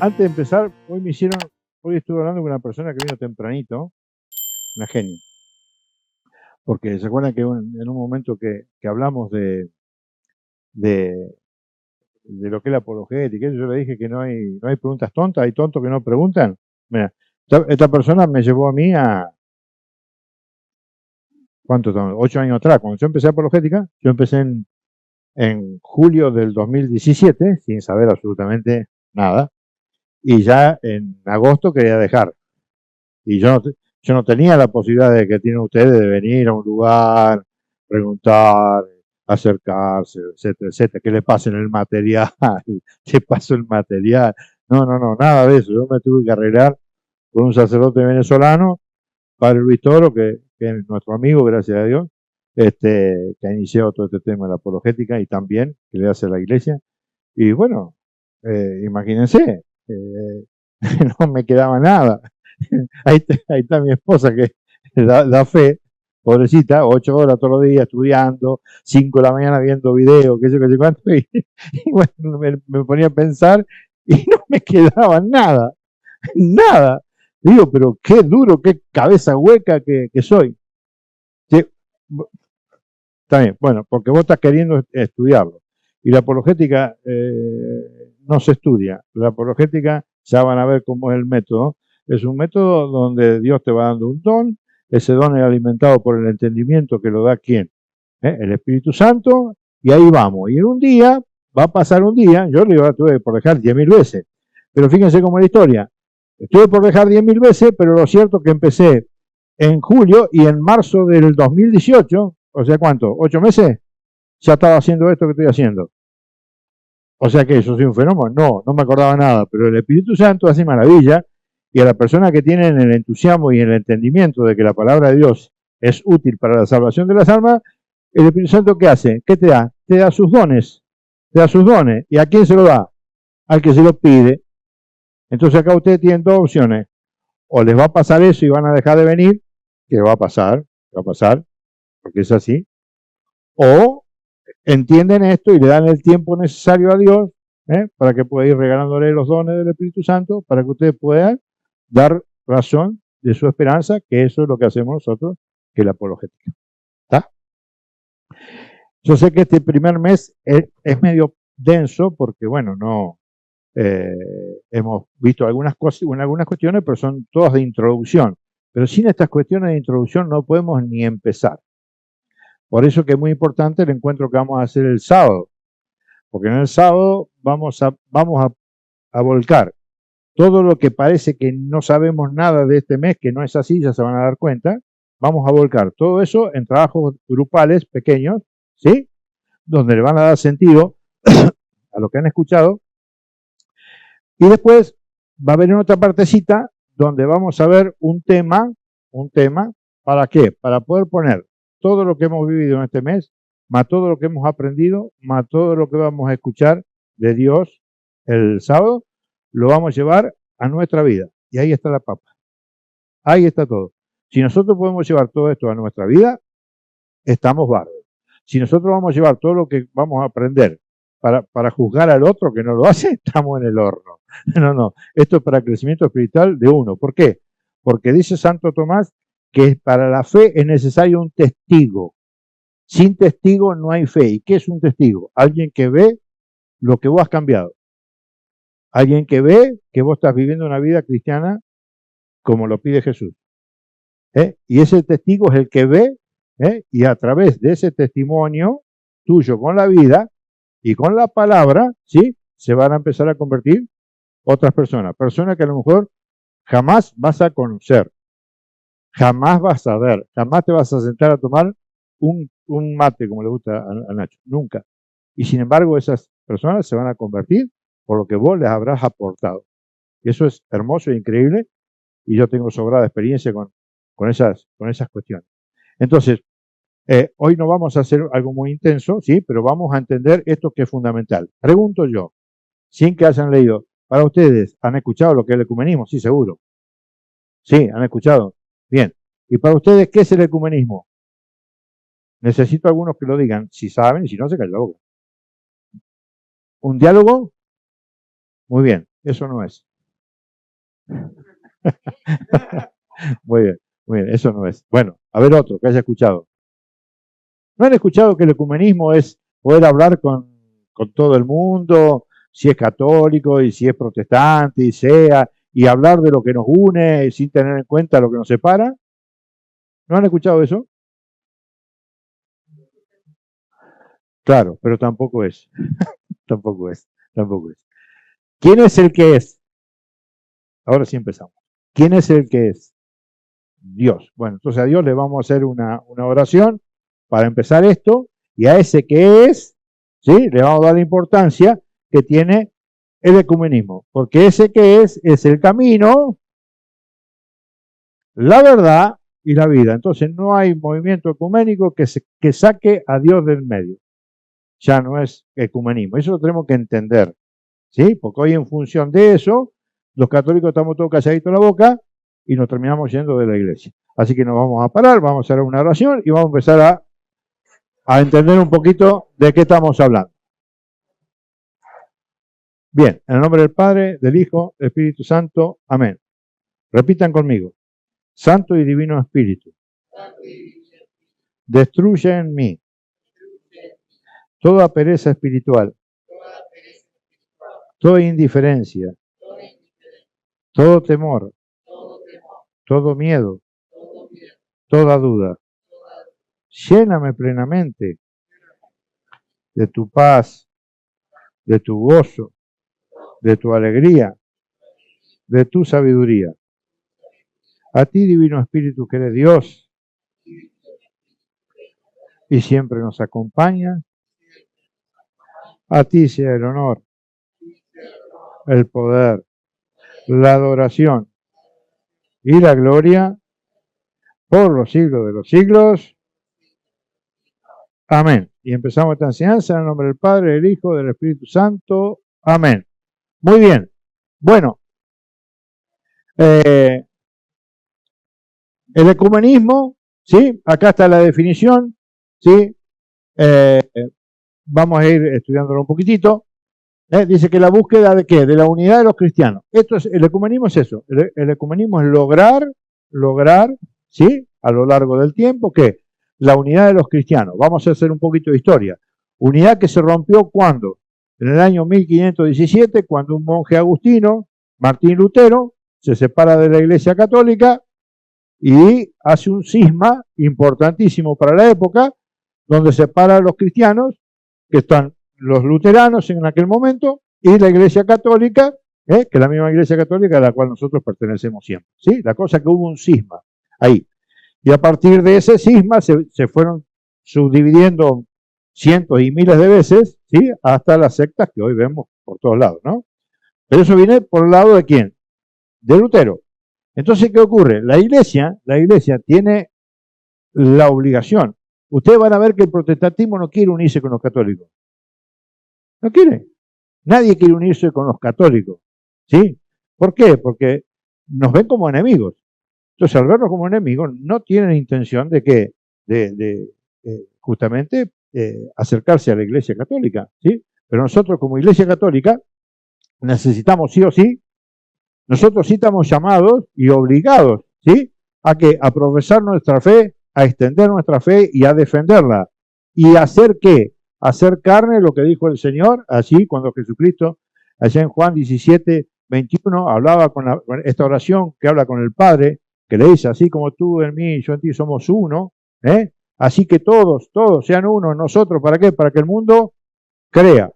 antes de empezar, hoy estuve hablando con una persona que vino tempranito, una genia, porque se acuerdan que en un momento que hablamos de, de lo que es la apologética, yo le dije que no hay preguntas tontas, hay tontos que no preguntan. Mira, esta persona me llevó a mí a, ¿cuánto estamos? 8 años atrás, cuando yo empecé apologética, yo empecé en julio del 2017, sin saber absolutamente nada, y ya en agosto quería dejar. Y yo no tenía la posibilidad de que tienen ustedes de venir a un lugar, preguntar, acercarse, etcétera, etcétera, que le pasen el material, que paso el material. No, no, no, nada de eso. Yo me tuve que arreglar con un sacerdote venezolano, Padre Luis Toro, que es nuestro amigo, gracias a Dios, que ha iniciado todo este tema de la apologética y también que le hace a la iglesia. Y bueno, imagínense, no me quedaba nada. Ahí está mi esposa que da fe, pobrecita, 8 horas todos los días estudiando, 5 de la mañana viendo videos, qué sé yo, qué sé cuánto, y bueno, me ponía a pensar y no me quedaba nada, nada. Digo, pero qué duro, qué cabeza hueca que soy. Sí, está bien, bueno, porque vos estás queriendo estudiarlo. Y la apologética no se estudia. La apologética, ya van a ver cómo es el método. Es un método donde Dios te va dando un don. Ese don es alimentado por el entendimiento que lo da ¿quién? El Espíritu Santo. Y ahí vamos. Y en un día, va a pasar un día, yo le tuve por dejar 10.000 veces. Pero fíjense cómo es la historia. Estuve por dejar 10.000 veces, pero lo cierto es que empecé en julio y en marzo del 2018, o sea, ¿cuánto? ¿8 meses? Ya estaba haciendo esto que estoy haciendo. O sea que eso es un fenómeno. No, no me acordaba nada, pero el Espíritu Santo hace maravilla y a la persona que tiene el entusiasmo y el entendimiento de que la palabra de Dios es útil para la salvación de las almas, el Espíritu Santo ¿qué hace? ¿Qué te da? Te da sus dones. Te da sus dones. ¿Y a quién se lo da? Al que se lo pide. Entonces acá ustedes tienen dos opciones. O les va a pasar eso y van a dejar de venir, que va a pasar, porque es así. O entienden esto y le dan el tiempo necesario a Dios para que pueda ir regalándole los dones del Espíritu Santo, para que ustedes puedan dar razón de su esperanza, que eso es lo que hacemos nosotros, que es la apologética. ¿Está? Yo sé que este primer mes es medio denso porque, bueno, no hemos visto algunas cuestiones, pero son todas de introducción. Pero sin estas cuestiones de introducción no podemos ni empezar. Por eso que es muy importante el encuentro que vamos a hacer el sábado, porque en el sábado vamos a volcar todo lo que parece que no sabemos nada de este mes, que no es así, ya se van a dar cuenta, vamos a volcar todo eso en trabajos grupales pequeños, ¿sí? Donde le van a dar sentido a lo que han escuchado. Y después va a haber otra partecita donde vamos a ver un tema, ¿para qué? Para poder poner todo lo que hemos vivido en este mes, más todo lo que hemos aprendido, más todo lo que vamos a escuchar de Dios el sábado, lo vamos a llevar a nuestra vida. Y ahí está la papa. Ahí está todo. Si nosotros podemos llevar todo esto a nuestra vida, estamos bárbaros. Si nosotros vamos a llevar todo lo que vamos a aprender para juzgar al otro que no lo hace, estamos en el horno. No, no. Esto es para el crecimiento espiritual de uno. ¿Por qué? Porque dice Santo Tomás que para la fe es necesario un testigo. Sin testigo no hay fe. ¿Y qué es un testigo? Alguien que ve lo que vos has cambiado. Alguien que ve que vos estás viviendo una vida cristiana como lo pide Jesús. Y ese testigo es el que ve, y a través de ese testimonio tuyo con la vida y con la palabra, ¿sí? Se van a empezar a convertir otras personas. Personas que a lo mejor jamás vas a conocer, jamás vas a ver, jamás te vas a sentar a tomar un mate, como le gusta a Nacho, nunca. Y sin embargo, esas personas se van a convertir por lo que vos les habrás aportado. Y eso es hermoso e increíble, y yo tengo sobrada experiencia con esas cuestiones. Entonces, hoy no vamos a hacer algo muy intenso, sí, pero vamos a entender esto que es fundamental. Pregunto yo, sin que hayan leído, para ustedes, ¿han escuchado lo que es el ecumenismo? Sí, seguro. Sí, han escuchado. Bien. ¿Y para ustedes qué es el ecumenismo? Necesito algunos que lo digan, si saben, y si no, se callan la boca. ¿Un diálogo? Muy bien, eso no es. Muy bien, eso no es. Bueno, a ver otro que haya escuchado. ¿No han escuchado que el ecumenismo es poder hablar con todo el mundo, si es católico y si es protestante y sea, y hablar de lo que nos une sin tener en cuenta lo que nos separa? ¿No han escuchado eso? Claro, pero tampoco es, tampoco es, tampoco es. ¿Quién es el que es? Ahora sí empezamos. ¿Quién es el que es? Dios. Bueno, entonces a Dios le vamos a hacer una oración para empezar esto, y a ese que es, ¿sí? Le vamos a dar la importancia que tiene el ecumenismo, porque ese que es el camino, la verdad y la vida. Entonces no hay movimiento ecuménico que saque a Dios del medio. Ya no es ecumenismo. Eso lo tenemos que entender, ¿sí? Porque hoy en función de eso, los católicos estamos todos calladitos en la boca y nos terminamos yendo de la iglesia. Así que nos vamos a parar, vamos a hacer una oración y vamos a empezar a entender un poquito de qué estamos hablando. Bien, en el nombre del Padre, del Hijo, del Espíritu Santo. Amén. Repitan conmigo. Santo y Divino Espíritu, destruye en mí toda pereza espiritual, toda indiferencia, todo temor, todo miedo, toda duda. Lléname plenamente de tu paz, de tu gozo, de tu alegría, de tu sabiduría. A ti, Divino Espíritu, que eres Dios y siempre nos acompaña, a ti sea el honor, el poder, la adoración y la gloria por los siglos de los siglos. Amén. Y empezamos esta enseñanza en el nombre del Padre, del Hijo, del Espíritu Santo. Amén. Muy bien. Bueno, el ecumenismo, ¿sí? Acá está la definición, ¿sí? Vamos a ir estudiándolo un poquitito. Dice que la búsqueda de ¿qué? De la unidad de los cristianos. El ecumenismo es eso. El ecumenismo es lograr, ¿sí? A lo largo del tiempo, ¿qué? La unidad de los cristianos. Vamos a hacer un poquito de historia. Unidad que se rompió ¿cuándo? En el año 1517, cuando un monje agustino, Martín Lutero, se separa de la Iglesia Católica y hace un cisma importantísimo para la época, donde separa a los cristianos, que están los luteranos en aquel momento, y la Iglesia Católica, que es la misma Iglesia Católica a la cual nosotros pertenecemos siempre. ¿Sí? La cosa que hubo un cisma ahí. Y a partir de ese cisma se fueron subdividiendo cientos y miles de veces, ¿sí? Hasta las sectas que hoy vemos por todos lados, ¿no? Pero eso viene por el lado de ¿quién? De Lutero. Entonces, ¿qué ocurre? La iglesia tiene la obligación. Ustedes van a ver que el protestantismo no quiere unirse con los católicos. No quiere. Nadie quiere unirse con los católicos. ¿Sí? ¿Por qué? Porque nos ven como enemigos. Entonces, al vernos como enemigos, no tienen intención de que, justamente, acercarse a la Iglesia Católica. ¿Sí? Pero nosotros, como Iglesia Católica, necesitamos sí o sí, nosotros sí estamos llamados y obligados, ¿sí? A que a profesar nuestra fe, a extender nuestra fe y a defenderla. ¿Y hacer qué? Hacer carne lo que dijo el Señor, así cuando Jesucristo, allá en Juan 17, 21, hablaba con esta oración que habla con el Padre, que le dice, así como tú en mí y yo en ti somos uno, así que todos sean uno, nosotros, ¿para qué? Para que el mundo crea,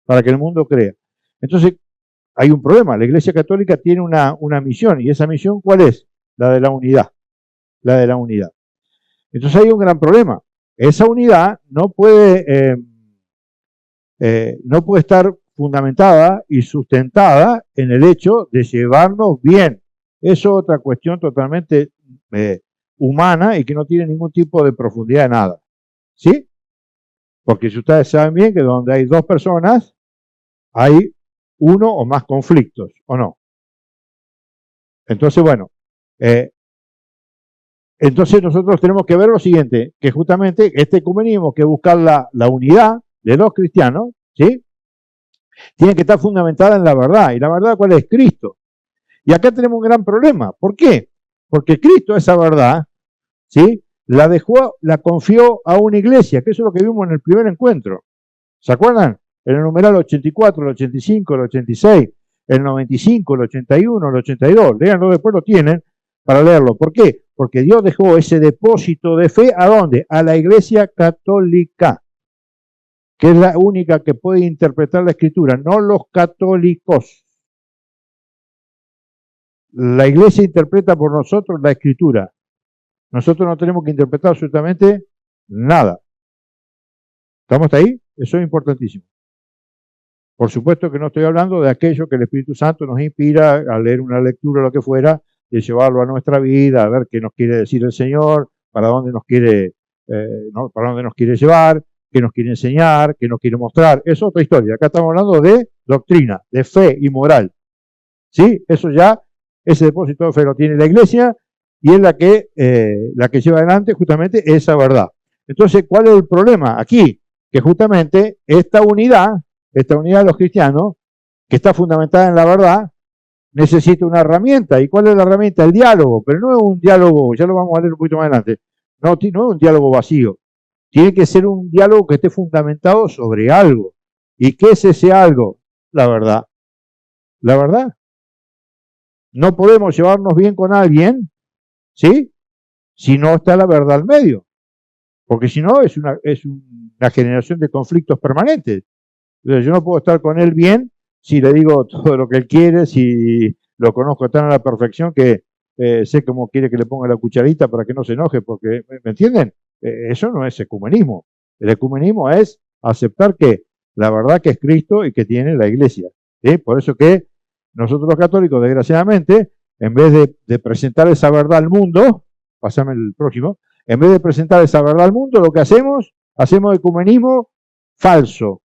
para que el mundo crea. Entonces, hay un problema, la Iglesia Católica tiene una misión, y esa misión, ¿cuál es? La de la unidad, la de la unidad. Entonces hay un gran problema. Esa unidad no puede estar fundamentada y sustentada en el hecho de llevarnos bien. Eso es otra cuestión totalmente humana y que no tiene ningún tipo de profundidad de nada. ¿Sí? Porque si ustedes saben bien que donde hay dos personas, hay uno o más conflictos, ¿o no? Entonces, bueno, entonces nosotros tenemos que ver lo siguiente, que justamente este ecumenismo, que buscar la unidad de los cristianos, ¿sí? Tiene que estar fundamentada en la verdad. ¿Y la verdad cuál es? Cristo. Y acá tenemos un gran problema. ¿Por qué? Porque Cristo esa verdad, ¿sí?, la confió a una iglesia, que eso es lo que vimos en el primer encuentro. ¿Se acuerdan? En el numeral 84, el 85, el 86, el 95, el 81, el 82. Léanlo, después lo tienen para leerlo. ¿Por qué? Porque Dios dejó ese depósito de fe, ¿a dónde? A la Iglesia Católica, que es la única que puede interpretar la Escritura, no los católicos. La Iglesia interpreta por nosotros la Escritura. Nosotros no tenemos que interpretar absolutamente nada. ¿Estamos hasta ahí? Eso es importantísimo. Por supuesto que no estoy hablando de aquello que el Espíritu Santo nos inspira a leer una lectura o lo que fuera, de llevarlo a nuestra vida, a ver qué nos quiere decir el Señor, para dónde nos quiere, para dónde nos quiere llevar, qué nos quiere enseñar, qué nos quiere mostrar. Es otra historia. Acá estamos hablando de doctrina, de fe y moral. ¿Sí? Eso ya, ese depósito de fe lo tiene la Iglesia y es la que lleva adelante justamente esa verdad. Entonces, ¿cuál es el problema? Aquí, que justamente esta unidad de los cristianos, que está fundamentada en la verdad, necesita una herramienta. ¿Y cuál es la herramienta? El diálogo. Pero no es un diálogo, ya lo vamos a leer un poquito más adelante, no es un diálogo vacío. Tiene que ser un diálogo que esté fundamentado sobre algo. ¿Y qué es ese algo? La verdad. La verdad. No podemos llevarnos bien con alguien, ¿sí?, si no está la verdad al medio. Porque si no, es una generación de conflictos permanentes. Entonces, yo no puedo estar con él bien si le digo todo lo que él quiere, si lo conozco tan a la perfección que sé cómo quiere que le ponga la cucharita para que no se enoje, porque, ¿me entienden? Eso no es ecumenismo. El ecumenismo es aceptar que la verdad que es Cristo y que tiene la Iglesia. ¿Sí? Por eso que nosotros los católicos, desgraciadamente, en vez de presentar esa verdad al mundo, pasame el próximo, en vez de presentar esa verdad al mundo, lo que hacemos ecumenismo falso,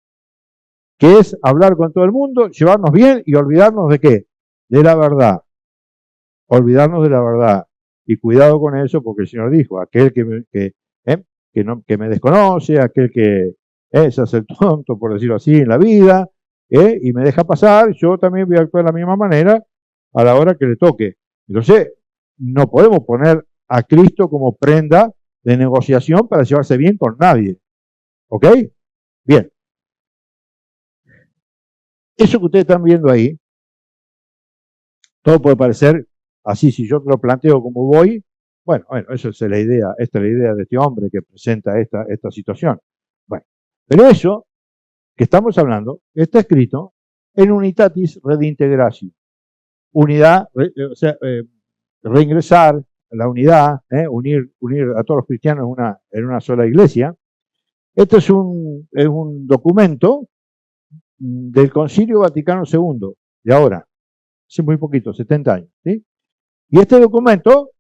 que es hablar con todo el mundo, llevarnos bien y olvidarnos de qué, de la verdad. Olvidarnos de la verdad. Y cuidado con eso, porque el Señor dijo, aquel que me desconoce, aquel que se hace el tonto, por decirlo así, en la vida, y me deja pasar, yo también voy a actuar de la misma manera a la hora que le toque. Entonces, no podemos poner a Cristo como prenda de negociación para llevarse bien con nadie. ¿Ok? Bien. Eso que ustedes están viendo ahí, todo puede parecer así, si yo te lo planteo como voy, bueno, eso es la idea, esta es la idea de este hombre que presenta esta situación. Bueno, pero eso que estamos hablando está escrito en Unitatis Redintegratio. Unidad, reingresar, la unidad, unir a todos los cristianos en una sola iglesia. Este es un documento del Concilio Vaticano II, de ahora, hace muy poquito, 70 años. ¿Sí? Y este documento,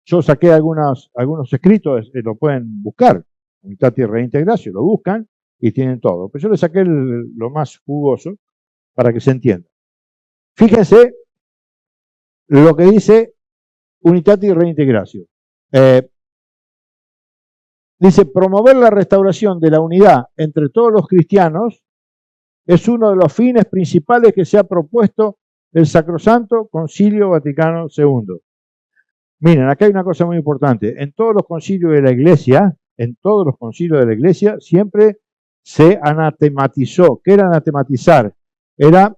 yo saqué algunos escritos, lo pueden buscar, Unitatis Reintegratio, lo buscan y tienen todo. Pero yo le saqué lo más jugoso para que se entienda. Fíjense lo que dice Unitatis Reintegratio. Dice, promover la restauración de la unidad entre todos los cristianos es uno de los fines principales que se ha propuesto el Sacrosanto Concilio Vaticano II. Miren, acá hay una cosa muy importante. En todos los concilios de la Iglesia, siempre se anatematizó. ¿Qué era anatematizar? Era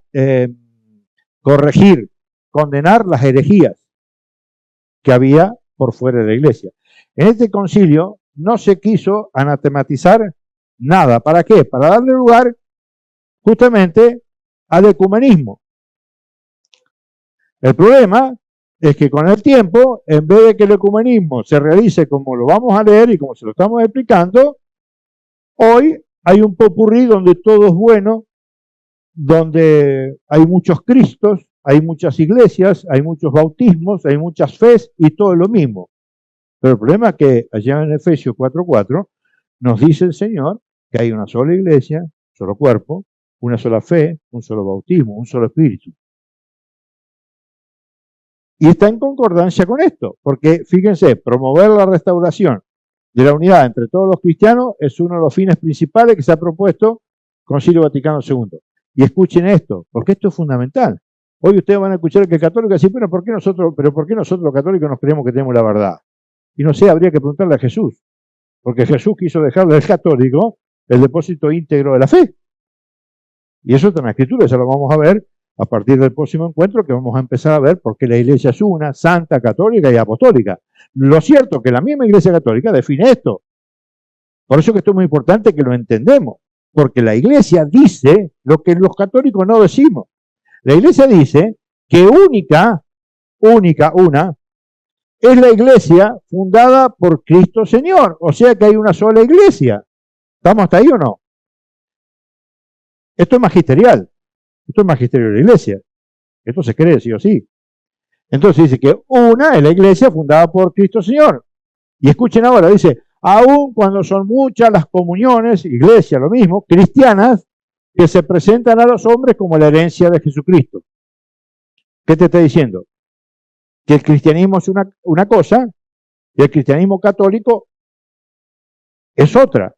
corregir, condenar las herejías que había por fuera de la Iglesia. En este concilio no se quiso anatematizar nada. ¿Para qué? Para darle lugar justamente al ecumenismo. El problema es que con el tiempo, en vez de que el ecumenismo se realice como lo vamos a leer y como se lo estamos explicando, hoy hay un popurrí donde todo es bueno, donde hay muchos Cristos, hay muchas iglesias, hay muchos bautismos, hay muchas fes y todo es lo mismo. Pero el problema es que allá en Efesios 4:4 nos dice el Señor que hay una sola iglesia, un solo cuerpo, una sola fe, un solo bautismo, un solo espíritu. Y está en concordancia con esto, porque fíjense, promover la restauración de la unidad entre todos los cristianos es uno de los fines principales que se ha propuesto Concilio Vaticano II. Y escuchen esto, porque esto es fundamental. Hoy ustedes van a escuchar que el católico dice, pero ¿por qué nosotros los católicos nos creemos que tenemos la verdad? Y no sé, habría que preguntarle a Jesús, porque Jesús quiso dejarle al católico el depósito íntegro de la fe. Y eso está en la Escritura, eso lo vamos a ver a partir del próximo encuentro, que vamos a empezar a ver por qué la Iglesia es una, santa, católica y apostólica. Lo cierto es que la misma Iglesia católica define esto. Por eso que esto es muy importante que lo entendemos, porque la Iglesia dice lo que los católicos no decimos. La Iglesia dice que una, es la Iglesia fundada por Cristo Señor, o sea que hay una sola Iglesia. ¿Estamos hasta ahí o no? Esto es magisterial, esto es magisterio de la Iglesia, esto se cree sí o sí. Entonces dice que una es la Iglesia fundada por Cristo Señor. Y escuchen ahora, dice, aun cuando son muchas las comuniones, iglesia, lo mismo, cristianas, que se presentan a los hombres como la herencia de Jesucristo. ¿Qué te está diciendo? Que el cristianismo es una cosa y el cristianismo católico es otra.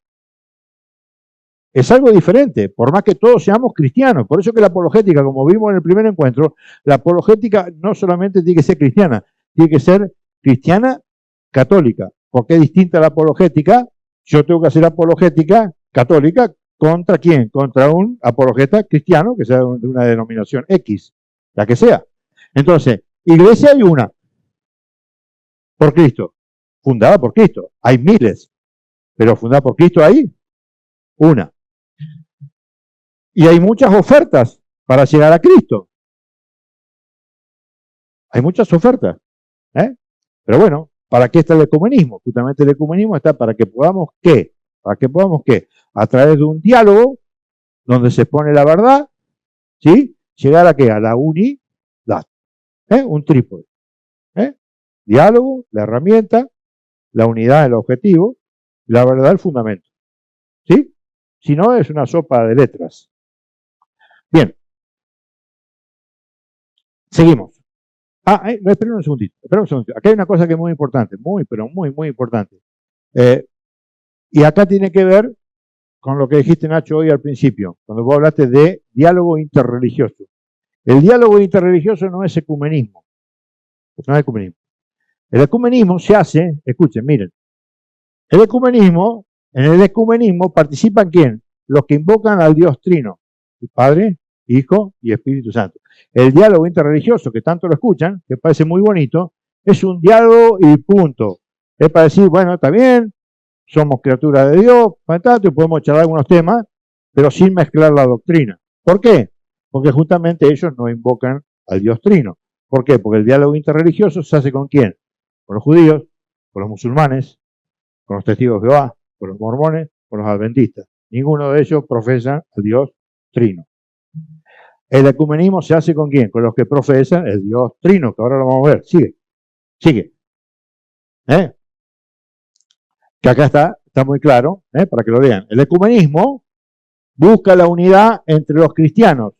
Es algo diferente, por más que todos seamos cristianos. Por eso que la apologética, como vimos en el primer encuentro, la apologética no solamente tiene que ser cristiana, tiene que ser cristiana católica. Porque es distinta a la apologética. Yo tengo que hacer apologética católica ¿contra quién? Contra un apologeta cristiano que sea de una denominación X, la que sea. Entonces, iglesia hay una, por Cristo, fundada por Cristo. Hay miles, pero fundada por Cristo hay una. Y hay muchas ofertas para llegar a Cristo. Hay muchas ofertas. Pero bueno, ¿para qué está el ecumenismo? Justamente el ecumenismo está para que podamos, ¿qué? Para que podamos, ¿qué? A través de un diálogo donde se pone la verdad, ¿sí? Llegar a ¿qué? A la unidad. Un trípode. Diálogo, la herramienta, la unidad, el objetivo, la verdad, el fundamento. ¿Sí? Si no, es una sopa de letras. Bien. Seguimos. No, esperen un segundito. Acá hay una cosa que es muy importante, pero muy importante. Y acá tiene que ver con lo que dijiste, Nacho, hoy al principio, cuando vos hablaste de diálogo interreligioso. El diálogo interreligioso no es ecumenismo. No es ecumenismo. El ecumenismo se hace, escuchen, miren, en el ecumenismo participan ¿quién? Los que invocan al Dios Trino, el Padre, Hijo y Espíritu Santo. El diálogo interreligioso, que tanto lo escuchan, que parece muy bonito, es un diálogo y punto. Es para decir, bueno, está bien, somos criaturas de Dios, fantástico, podemos charlar algunos temas, pero sin mezclar la doctrina. ¿Por qué? Porque justamente ellos no invocan al Dios Trino. ¿Por qué? Porque el diálogo interreligioso se hace ¿con quién? Con los judíos, con los musulmanes, con los testigos de Jehová, con los mormones, con los adventistas. Ninguno de ellos profesa al Dios Trino. El ecumenismo se hace ¿con quién? Con los que profesan el Dios Trino, que ahora lo vamos a ver. Sigue. Que acá está muy claro, para que lo vean. El ecumenismo busca la unidad entre los cristianos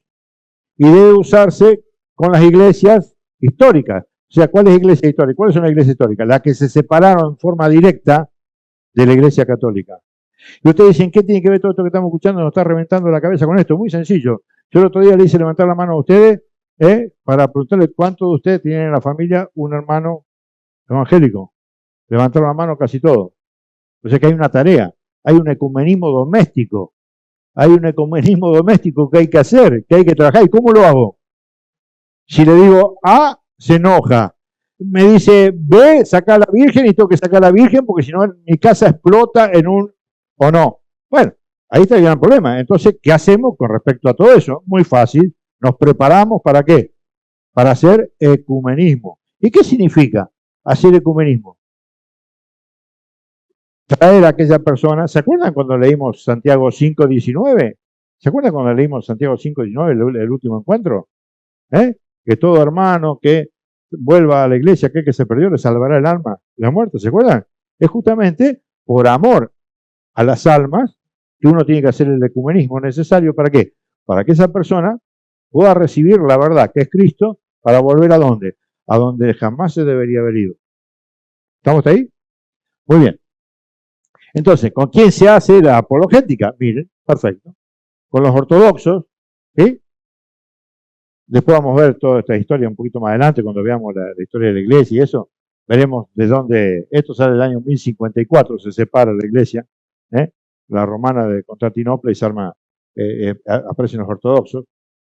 y debe usarse con las iglesias históricas. O sea, ¿cuál es la iglesia histórica? ¿Cuáles son las iglesias históricas? Las que se separaron en forma directa de la iglesia católica. Y ustedes dicen, ¿qué tiene que ver todo esto que estamos escuchando? Nos está reventando la cabeza con esto. Muy sencillo. Yo el otro día le hice levantar la mano a ustedes para preguntarle cuántos de ustedes tienen en la familia un hermano evangélico. Levantaron la mano casi todos. O sea que hay una tarea, hay un ecumenismo doméstico. Hay un ecumenismo doméstico que hay que hacer, que hay que trabajar. ¿Y cómo lo hago? Si le digo A, se enoja. Me dice B, saca a la Virgen y tengo que sacar a la Virgen porque si no mi casa explota en un... ¿O no? Bueno, ahí está el gran problema. Entonces, ¿qué hacemos con respecto a todo eso? Muy fácil. Nos preparamos ¿para qué? Para hacer ecumenismo. ¿Y qué significa hacer ecumenismo? Traer a aquella persona. ¿Se acuerdan cuando leímos Santiago 5:19? ¿Se acuerdan cuando leímos Santiago 5:19, el último encuentro? Que todo hermano que vuelva a la iglesia, aquel que se perdió, le salvará el alma de la muerte. ¿Se acuerdan? Es justamente por amor a las almas que uno tiene que hacer el ecumenismo necesario. ¿Para qué? Para que esa persona pueda recibir la verdad, que es Cristo, para volver ¿a dónde? A donde jamás se debería haber ido. ¿Estamos ahí? Muy bien. Entonces, ¿con quién se hace la apologética? Miren, perfecto. Con los ortodoxos, ¿sí? Después vamos a ver toda esta historia un poquito más adelante, cuando veamos la historia de la iglesia y eso, veremos de dónde, esto sale del año 1054, se separa la iglesia, ¿eh? La romana de Constantinopla y se arma, aparecen los ortodoxos.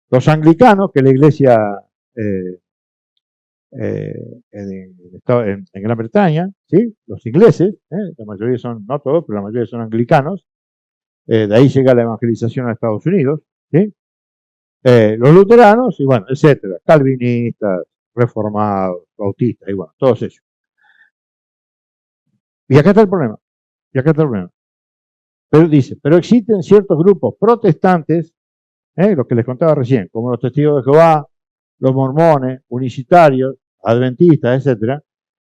Los anglicanos, que la iglesia eh, en Gran Bretaña, ¿sí? Los ingleses, la mayoría son, no todos, pero la mayoría son anglicanos, de ahí llega la evangelización a Estados Unidos, ¿sí? Los luteranos, y bueno, etcétera, calvinistas, reformados, bautistas, y bueno, todos ellos. Y acá está el problema, y acá está el problema. Pero dice, pero existen ciertos grupos protestantes, los que les contaba recién, como los testigos de Jehová, los mormones, unicitarios, adventistas, etcétera,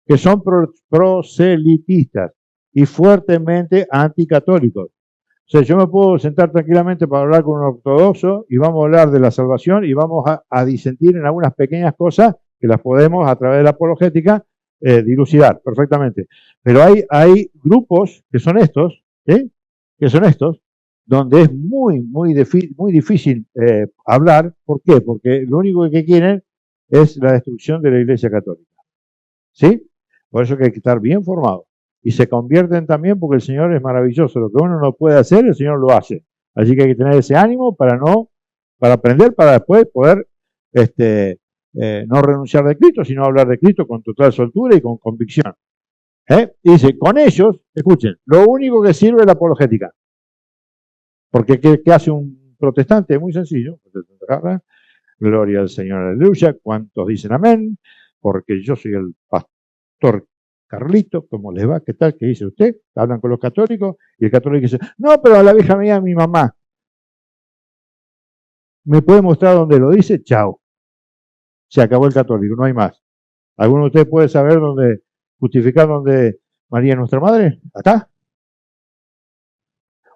que son proselitistas y fuertemente anticatólicos. O sea, yo me puedo sentar tranquilamente para hablar con un ortodoxo y vamos a hablar de la salvación y vamos a disentir en algunas pequeñas cosas que las podemos, a través de la apologética, dilucidar perfectamente. Pero hay grupos que son estos, donde es muy difícil hablar. ¿Por qué? Porque lo único que quieren es la destrucción de la Iglesia Católica. ¿Sí? Por eso que hay que estar bien formado. Y se convierten también porque el Señor es maravilloso. Lo que uno no puede hacer, el Señor lo hace. Así que hay que tener ese ánimo para aprender, para después poder no renunciar de Cristo, sino hablar de Cristo con total soltura y con convicción. Dice, con ellos, escuchen, lo único que sirve es la apologética. Porque ¿qué hace un protestante? Muy sencillo. Gloria al Señor, aleluya. ¿Cuántos dicen amén? Porque yo soy el pastor Carlito, ¿cómo les va? ¿Qué tal? ¿Qué dice usted? Hablan con los católicos y el católico dice, no, pero a la vieja mía, mi mamá. ¿Me puede mostrar dónde lo dice? Chao. Se acabó el católico, no hay más. ¿Alguno de ustedes puede saber dónde, justificar dónde María es nuestra madre? ¿Acá?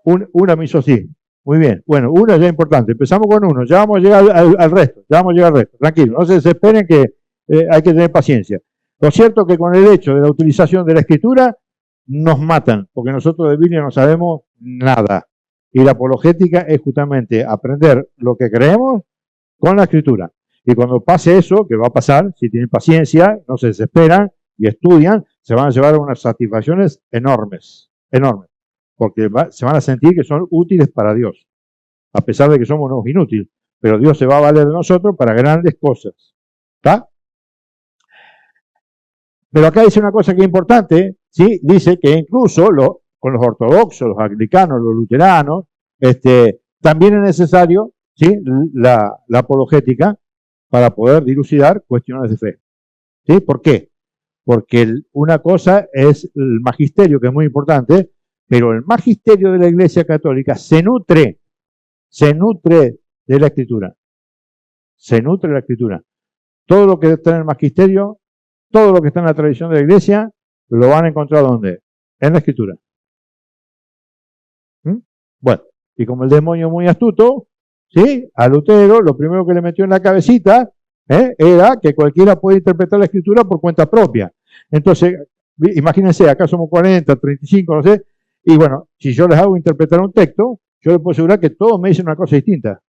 Una me hizo así. Muy bien. Bueno, una ya es importante. Empezamos con uno. Ya vamos a llegar al resto. Ya vamos a llegar al resto. Tranquilo. No se desesperen, que hay que tener paciencia. Lo cierto es que con el hecho de la utilización de la escritura nos matan, porque nosotros de Biblia no sabemos nada. Y la apologética es justamente aprender lo que creemos con la escritura. Y cuando pase eso, que va a pasar, si tienen paciencia, no se desesperan y estudian, se van a llevar unas satisfacciones enormes, enormes. Porque se van a sentir que son útiles para Dios, a pesar de que somos unos inútiles. Pero Dios se va a valer de nosotros para grandes cosas. ¿Está? Pero acá dice una cosa que es importante, ¿sí? Dice que incluso con los ortodoxos, los anglicanos, los luteranos, también es necesario, ¿sí? la apologética para poder dilucidar cuestiones de fe. ¿Sí? ¿Por qué? Porque una cosa es el magisterio, que es muy importante, pero el magisterio de la Iglesia Católica se nutre de la Escritura. Se nutre de la Escritura. Todo lo que está en el magisterio, todo lo que está en la tradición de la Iglesia, lo van a encontrar ¿dónde? En la Escritura. Bueno, y como el demonio es muy astuto, ¿sí? A Lutero lo primero que le metió en la cabecita era que cualquiera puede interpretar la Escritura por cuenta propia. Entonces, imagínense, acá somos 40, 35, no sé, y bueno, si yo les hago interpretar un texto, yo les puedo asegurar que todos me dicen una cosa distinta.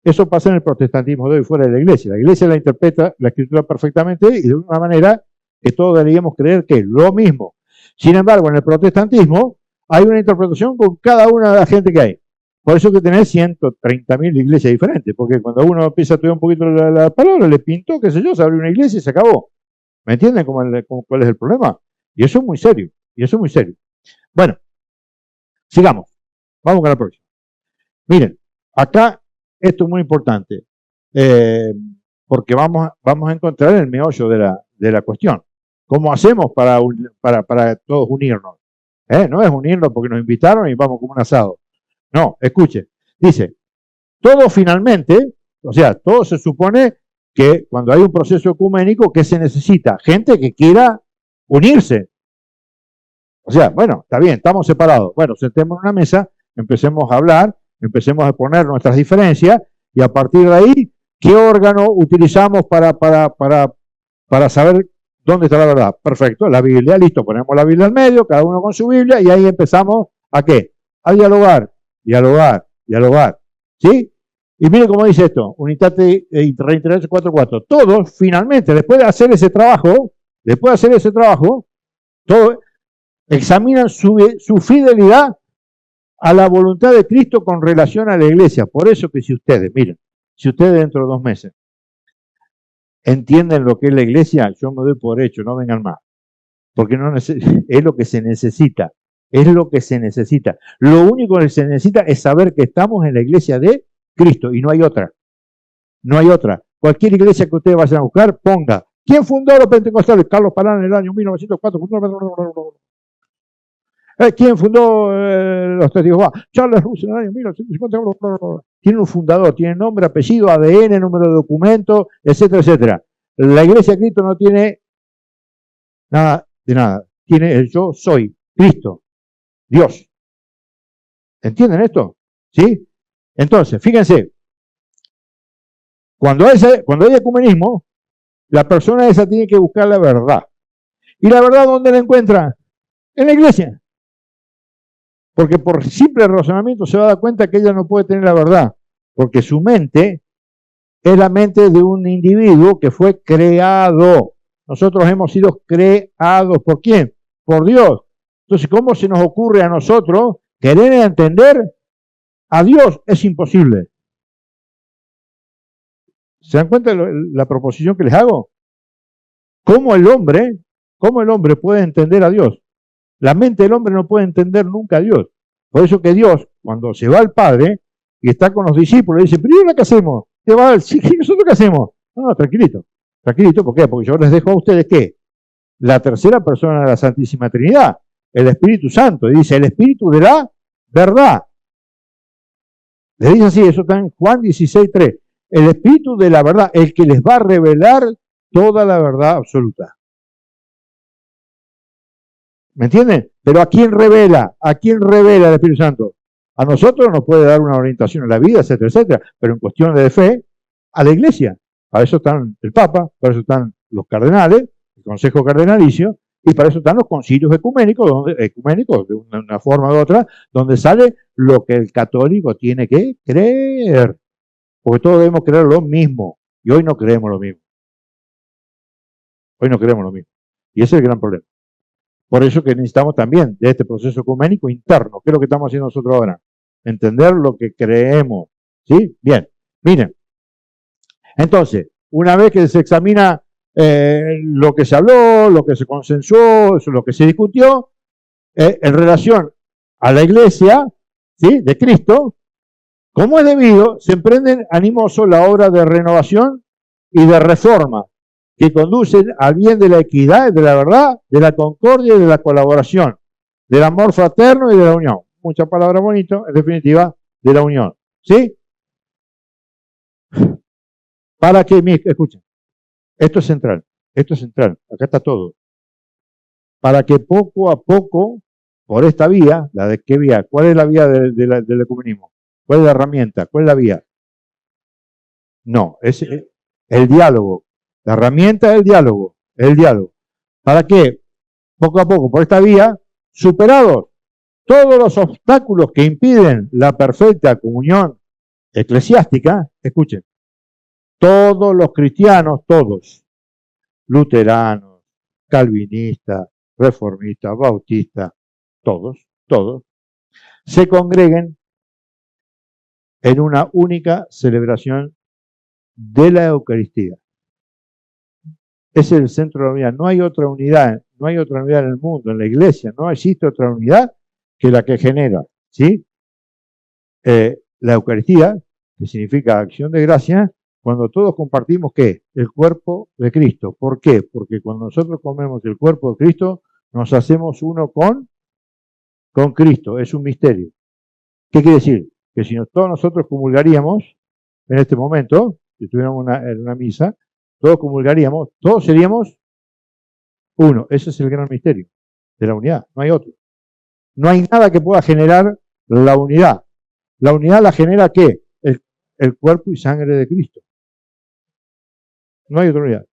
Eso pasa en el protestantismo de hoy fuera de la iglesia. La iglesia la interpreta la escritura perfectamente y de una manera que todos deberíamos creer que es lo mismo. Sin embargo, en el protestantismo hay una interpretación con cada una de la gente que hay. Por eso que tenés 130.000 iglesias diferentes, porque cuando uno empieza a estudiar un poquito la palabra, le pintó, qué sé yo, se abrió una iglesia y se acabó. ¿Me entienden cuál es el problema? Y eso es muy serio, Bueno, sigamos. Vamos con la próxima. Miren, acá esto es muy importante, porque vamos a encontrar el meollo de la cuestión. ¿Cómo hacemos para todos unirnos? No es unirnos porque nos invitaron y vamos como un asado. No, escuche. Dice, todo finalmente, o sea, todo se supone que cuando hay un proceso ecuménico, ¿qué se necesita? Gente que quiera unirse. O sea, bueno, está bien, estamos separados. Bueno, sentemos en una mesa, empecemos a hablar, empecemos a poner nuestras diferencias y a partir de ahí, ¿qué órgano utilizamos para saber dónde está la verdad? Perfecto, la Biblia, listo, ponemos la Biblia al medio, cada uno con su Biblia y ahí empezamos ¿a qué? A dialogar, ¿sí? Y mire cómo dice esto, Unitate Reintegración 4.4. Todos, finalmente, después de hacer ese trabajo, todos examinan su fidelidad a la voluntad de Cristo con relación a la iglesia. Por eso que si ustedes, miren, si ustedes dentro de 2 meses entienden lo que es la iglesia, yo me doy por hecho, no vengan más. Porque no es lo que se necesita. Es lo que se necesita. Lo único que se necesita es saber que estamos en la iglesia de Cristo y no hay otra. No hay otra. Cualquier iglesia que ustedes vayan a buscar, ponga. ¿Quién fundó los pentecostales? Carlos Palán en el año 1904. ¿Quién fundó los testigos? Charles Russell en el año 1950. Tiene un fundador, tiene nombre, apellido, ADN, número de documento, etcétera, etcétera. La iglesia de Cristo no tiene nada de nada. Tiene el yo soy, Cristo, Dios. ¿Entienden esto? ¿Sí? Entonces, fíjense, cuando hay ecumenismo, la persona esa tiene que buscar la verdad. ¿Y la verdad dónde la encuentra? En la iglesia. Porque por simple razonamiento se va a dar cuenta que ella no puede tener la verdad. Porque su mente es la mente de un individuo que fue creado. Nosotros hemos sido creados. ¿Por quién? Por Dios. Entonces, ¿cómo se nos ocurre a nosotros querer entender a Dios? Es imposible. ¿Se dan cuenta de la proposición que les hago? ¿Cómo el hombre puede entender a Dios? La mente del hombre no puede entender nunca a Dios. Por eso que Dios, cuando se va al Padre y está con los discípulos, dice, pero ¿y ahora qué hacemos? ¿Te va? Sí, ¿nosotros qué hacemos? No, tranquilito. Tranquilito, ¿por qué? Porque yo les dejo a ustedes ¿qué? La tercera persona de la Santísima Trinidad, el Espíritu Santo. Y dice, el Espíritu de la verdad. Le dice así, eso está en Juan 16:3. El Espíritu de la verdad, el que les va a revelar toda la verdad absoluta. ¿Me entienden? Pero ¿a quién revela? ¿A quién revela el Espíritu Santo? A nosotros nos puede dar una orientación en la vida, etcétera, etcétera, pero en cuestiones de fe, a la iglesia. Para eso están el Papa, para eso están los cardenales, el Consejo Cardenalicio, y para eso están los concilios ecuménicos de una forma u otra, donde sale lo que el católico tiene que creer. Porque todos debemos creer lo mismo, y hoy no creemos lo mismo. Hoy no creemos lo mismo. Y ese es el gran problema. Por eso que necesitamos también de este proceso ecuménico interno, que es lo que estamos haciendo nosotros ahora. Entender lo que creemos. ¿Sí? Bien. Miren. Entonces, una vez que se examina lo que se habló, lo que se consensuó, lo que se discutió, en relación a la iglesia, ¿sí? De Cristo, como es debido, se emprenden animosos la obra de renovación y de reforma que conducen al bien de la equidad, de la verdad, de la concordia y de la colaboración, del amor fraterno y de la unión. Muchas palabras bonitas, en definitiva, de la unión. ¿Sí? Para que, escuchen, esto es central, acá está todo. Para que poco a poco, por esta vía, ¿la de qué vía? ¿Cuál es la vía del ecumenismo? ¿Cuál es la herramienta? ¿Cuál es la vía? No, es el diálogo. La herramienta es el diálogo. ¿Para qué? Poco a poco, por esta vía, superados todos los obstáculos que impiden la perfecta comunión eclesiástica, escuchen, todos los cristianos, todos, luteranos, calvinistas, reformistas, bautistas, todos, se congreguen en una única celebración de la Eucaristía. Ese es el centro de la unidad. No hay otra unidad en el mundo, en la iglesia, no existe otra unidad que la que genera, ¿sí? La Eucaristía, que significa acción de gracia, cuando todos compartimos ¿qué? El cuerpo de Cristo. ¿Por qué? Porque cuando nosotros comemos el cuerpo de Cristo, nos hacemos uno con Cristo. Es un misterio. ¿Qué quiere decir? Que si todos nosotros comulgaríamos en este momento, si estuviéramos en una misa, todos comulgaríamos, todos seríamos uno. Ese es el gran misterio de la unidad. No hay otro. No hay nada que pueda generar la unidad. La unidad la genera ¿qué? El cuerpo y sangre de Cristo. No hay otra unidad.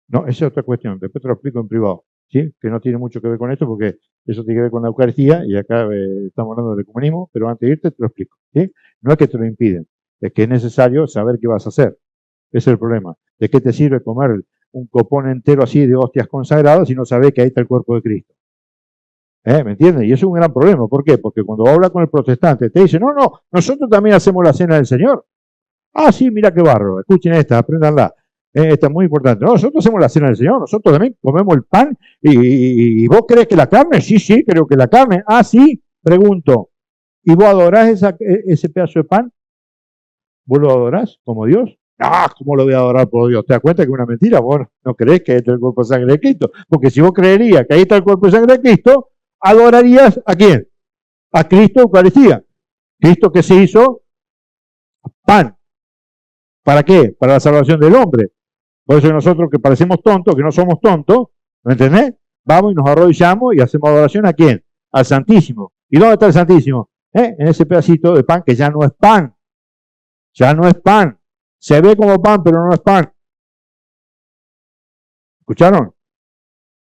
No, esa es otra cuestión. Después te lo explico en privado. ¿sí? Que no tiene mucho que ver con esto porque eso tiene que ver con la Eucaristía y acá estamos hablando del ecumenismo, pero antes de irte te lo explico, ¿sí? No es que te lo impiden, es que es necesario saber qué vas a hacer. Ese es el problema. ¿De qué te sirve comer un copón entero así de hostias consagradas si no sabes que ahí está el cuerpo de Cristo? ¿Me entiendes? Y eso es un gran problema. ¿Por qué? Porque cuando habla con el protestante te dice, no, no, nosotros también hacemos la cena del Señor. Ah, sí, mira qué barro. Escuchen esta, apréndanla. Esta es muy importante. No, nosotros hacemos la cena del Señor, nosotros también comemos el pan. ¿Y vos crees que la carne? Sí, sí, creo que la carne. Ah, sí, pregunto. ¿Y vos adorás ese pedazo de pan? ¿Vos lo adorás como Dios? Ah, ¿cómo lo voy a adorar por Dios? ¿Te das cuenta que es una mentira? Vos no creés que ahí está el cuerpo de sangre de Cristo. Porque si vos creerías que ahí está el cuerpo de sangre de Cristo, adorarías ¿a quién? A Cristo Eucaristía. Cristo que se hizo pan. ¿Para qué? Para la salvación del hombre. Por eso nosotros que parecemos tontos, que no somos tontos, ¿me entendés? Vamos y nos arrodillamos y hacemos adoración ¿a quién? Al Santísimo. ¿Y dónde está el Santísimo? En ese pedacito de pan que ya no es pan. Ya no es pan. Se ve como pan, pero no es pan. ¿Escucharon?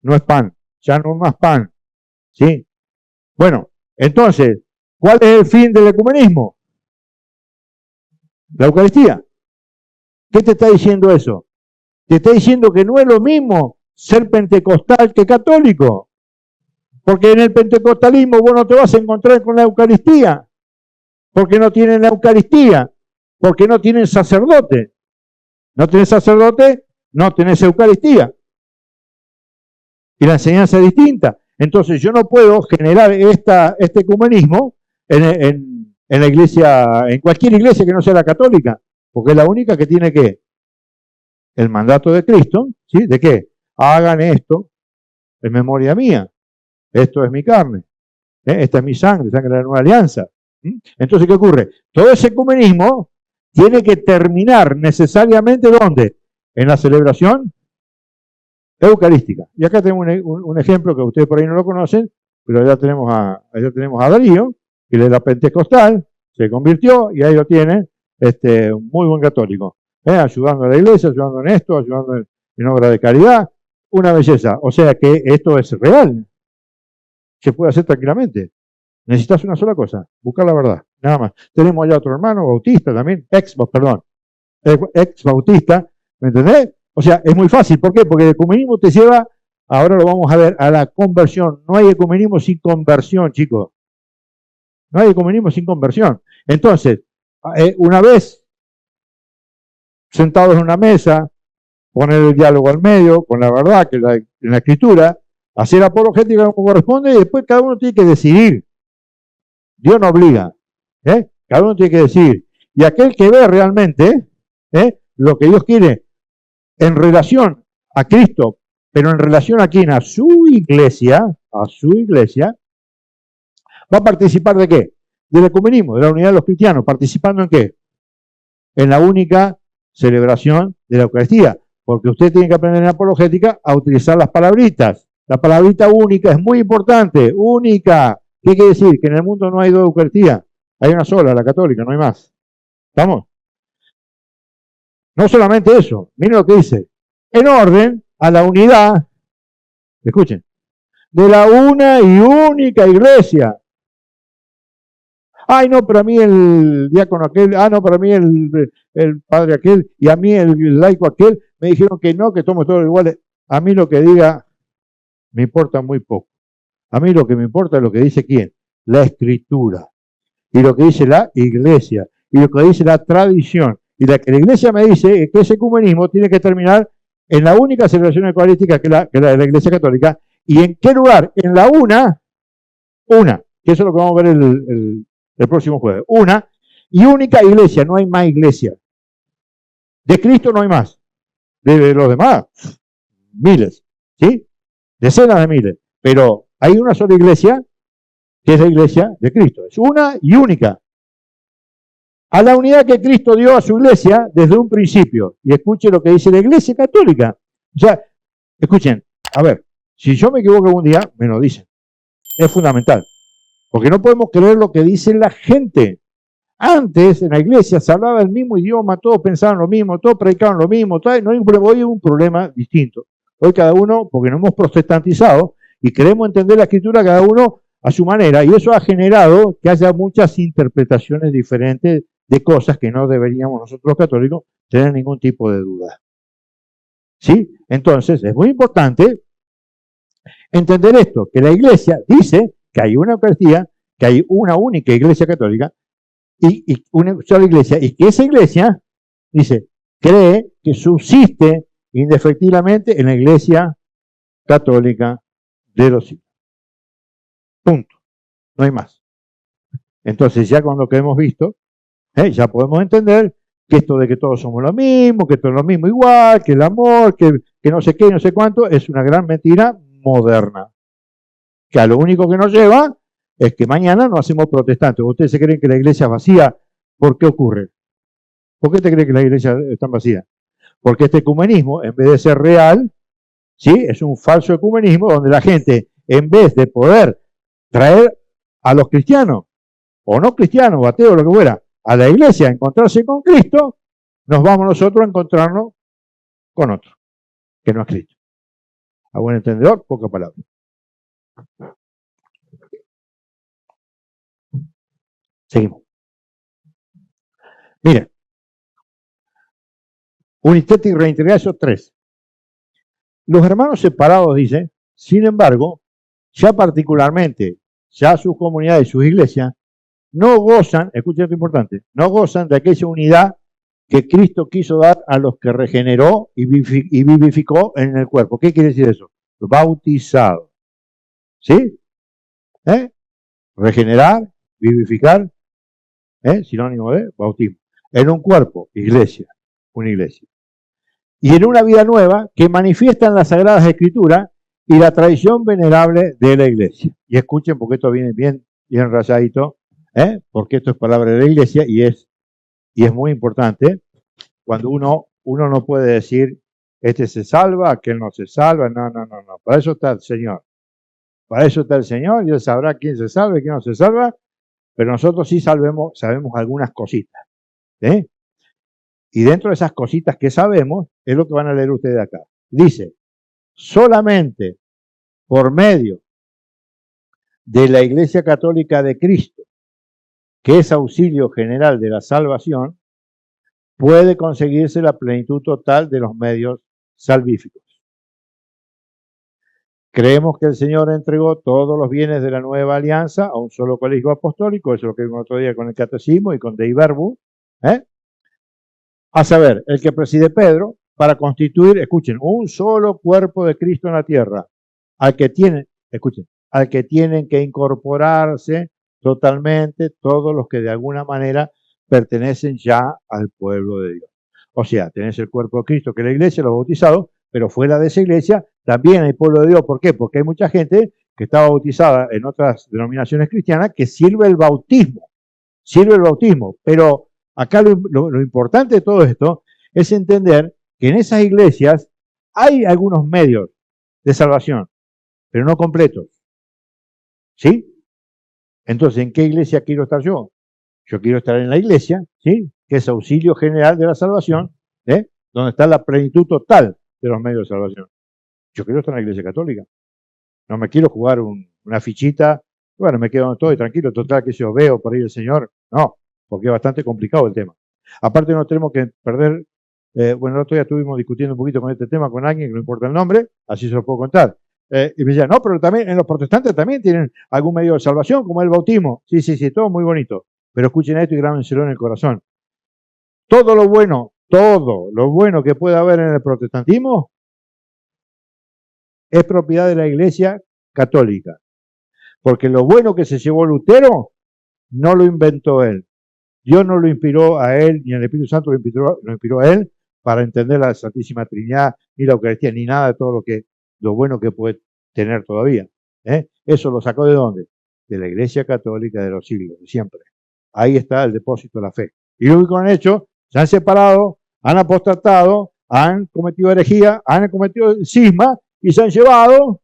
No es pan. Ya no es más pan. ¿Sí? Bueno, entonces, ¿cuál es el fin del ecumenismo? La Eucaristía. ¿Qué te está diciendo eso? Te está diciendo que no es lo mismo ser pentecostal que católico. Porque en el pentecostalismo vos no te vas a encontrar con la Eucaristía. Porque no tienen la Eucaristía. Porque no tienen sacerdote. No tenés sacerdote, no tenés Eucaristía. Y la enseñanza es distinta. Entonces yo no puedo generar este ecumenismo en la iglesia, en cualquier iglesia que no sea la católica. Porque es la única que tiene que el mandato de Cristo, ¿sí? ¿De qué? Hagan esto en memoria mía. Esto es mi carne. Esta es mi sangre, sangre de la nueva alianza. Entonces, ¿qué ocurre? Todo ese ecumenismo tiene que terminar necesariamente ¿dónde? En la celebración eucarística. Y acá tenemos un ejemplo que ustedes por ahí no lo conocen, pero allá tenemos a Darío, que le da pentecostal, se convirtió y ahí lo tiene, un muy buen católico. Ayudando a la iglesia, ayudando en esto, ayudando en obra de caridad, una belleza. O sea que esto es real, se puede hacer tranquilamente. Necesitas una sola cosa, buscar la verdad, nada más. Tenemos allá otro hermano, bautista también, ex bautista, ¿me entendés? O sea, es muy fácil, ¿por qué? Porque el ecumenismo te lleva, ahora lo vamos a ver, a la conversión. No hay ecumenismo sin conversión, chicos. No hay ecumenismo sin conversión. Entonces, una vez sentados en una mesa, poner el diálogo al medio, con la verdad que en la escritura, hacer apologética como corresponde y después cada uno tiene que decidir. Dios no obliga. Cada uno tiene que decidir. Y aquel que ve realmente lo que Dios quiere en relación a Cristo, pero en relación a quién, a su iglesia, va a participar ¿de qué? Del ecumenismo, de la unidad de los cristianos. ¿Participando en qué? En la única celebración de la Eucaristía. Porque usted tiene que aprender en apologética a utilizar las palabritas. La palabrita única es muy importante, única. ¿Qué quiere decir? Que en el mundo no hay dos Eucaristías. Hay una sola, la católica, no hay más. ¿Estamos? No solamente eso, miren lo que dice. En orden a la unidad, escuchen, de la una y única iglesia. Ay, no, pero a mí el diácono aquel, no, para mí el padre aquel, y a mí el laico aquel, me dijeron que no, que somos todos iguales. A mí lo que diga me importa muy poco. A mí lo que me importa es lo que dice quién, la escritura, y lo que dice la iglesia, y lo que dice la tradición. Y la que la iglesia me dice es que ese ecumenismo tiene que terminar en la única celebración eucarística que es la de la iglesia católica. ¿Y en qué lugar? En la una, que eso es lo que vamos a ver el próximo jueves. Una y única iglesia, no hay más iglesia. De Cristo no hay más. De los demás, miles, ¿sí? Decenas de miles. Pero hay una sola iglesia, que es la iglesia de Cristo. Es una y única. A la unidad que Cristo dio a su iglesia desde un principio. Y escuchen lo que dice la iglesia católica. O sea, escuchen, a ver, si yo me equivoco algún día, me lo dicen. Es fundamental. Porque no podemos creer lo que dice la gente. Antes, en la iglesia, se hablaba el mismo idioma, todos pensaban lo mismo, todos predicaban lo mismo, no hay un problema, hoy es un problema distinto. Hoy cada uno, porque nos hemos protestantizado y queremos entender la escritura cada uno a su manera, y eso ha generado que haya muchas interpretaciones diferentes de cosas que no deberíamos nosotros los católicos tener ningún tipo de duda. ¿Sí? Entonces, es muy importante entender esto, que la Iglesia dice que hay una Eucaristía, que hay una única Iglesia católica, y una sola Iglesia, y que esa Iglesia, dice, cree que subsiste indefectiblemente en la Iglesia católica de los siglos. Punto. No hay más. Entonces, ya con lo que hemos visto, ya podemos entender que esto de que todos somos lo mismo, que todo es lo mismo igual, que el amor, que no sé qué, no sé cuánto, es una gran mentira moderna. Que a lo único que nos lleva es que mañana nos hacemos protestantes. ¿Ustedes se creen que la iglesia es vacía? ¿Por qué ocurre? ¿Por qué te creen que la iglesia está vacía? Porque este ecumenismo, en vez de ser real, ¿sí? Es un falso ecumenismo donde la gente, en vez de poder traer a los cristianos, o no cristianos, o ateos, lo que fuera, a la iglesia a encontrarse con Cristo, nos vamos nosotros a encontrarnos con otro, que no es Cristo. A buen entendedor, poca palabra. Seguimos. Miren, Unitet y Reintegración 3. Los hermanos separados, dice, sin embargo, ya particularmente, ya sus comunidades y sus iglesias, no gozan, escuchen esto importante, no gozan de aquella unidad que Cristo quiso dar a los que regeneró y vivificó en el cuerpo. ¿Qué quiere decir eso? Bautizado. ¿Sí? Regenerar, vivificar, sinónimo de bautismo. En un cuerpo, iglesia, una iglesia. Y en una vida nueva que manifiestan las Sagradas Escrituras y la tradición venerable de la iglesia. Y escuchen, porque esto viene bien rayadito, porque esto es palabra de la iglesia y es muy importante. Cuando uno no puede decir, este se salva, aquel no se salva, no. Para eso está el Señor. Para eso está el Señor y Él sabrá quién se salva y quién no se salva, pero nosotros sí sabemos algunas cositas. Y dentro de esas cositas que sabemos, es lo que van a leer ustedes acá. Dice, solamente por medio de la Iglesia Católica de Cristo, que es auxilio general de la salvación, puede conseguirse la plenitud total de los medios salvíficos. Creemos que el Señor entregó todos los bienes de la nueva alianza a un solo colegio apostólico, eso es lo que vimos otro día con el Catecismo y con Dei Verbum, a saber, el que preside Pedro, para constituir, escuchen, un solo cuerpo de Cristo en la tierra, al que tienen que incorporarse totalmente todos los que de alguna manera pertenecen ya al pueblo de Dios. O sea, tenés el cuerpo de Cristo, que es la iglesia, los bautizados, pero fuera de esa iglesia también hay pueblo de Dios. ¿Por qué? Porque hay mucha gente que está bautizada en otras denominaciones cristianas que sirve el bautismo, pero acá lo importante de todo esto es entender que en esas iglesias hay algunos medios de salvación, pero no completos. ¿Sí? Entonces, ¿en qué iglesia quiero estar yo? Yo quiero estar en la iglesia, ¿sí? Que es auxilio general de la salvación, donde está la plenitud total de los medios de salvación. Yo quiero estar en la iglesia católica. No me quiero jugar una fichita, bueno, me quedo donde estoy, tranquilo, total que yo veo por ahí el Señor. No, porque es bastante complicado el tema. Aparte no tenemos que perder, bueno, el otro día estuvimos discutiendo un poquito con este tema con alguien que no importa el nombre, así se lo puedo contar. Y me decía, no, pero también en los protestantes también tienen algún medio de salvación, como el bautismo. Sí, todo muy bonito. Pero escuchen esto y grábenselo en el corazón. Todo lo bueno que puede haber en el protestantismo es propiedad de la Iglesia Católica. Porque lo bueno que se llevó Lutero no lo inventó él. Dios no lo inspiró a él, ni el Espíritu Santo lo inspiró a él para entender la Santísima Trinidad, ni la Eucaristía, ni nada de todo lo bueno que puede tener todavía. Eso lo sacó ¿de dónde? De la Iglesia Católica de los siglos, de siempre. Ahí está el depósito de la fe. Y lo que han hecho, se han separado, han apostatado, han cometido herejía, han cometido cisma y se han llevado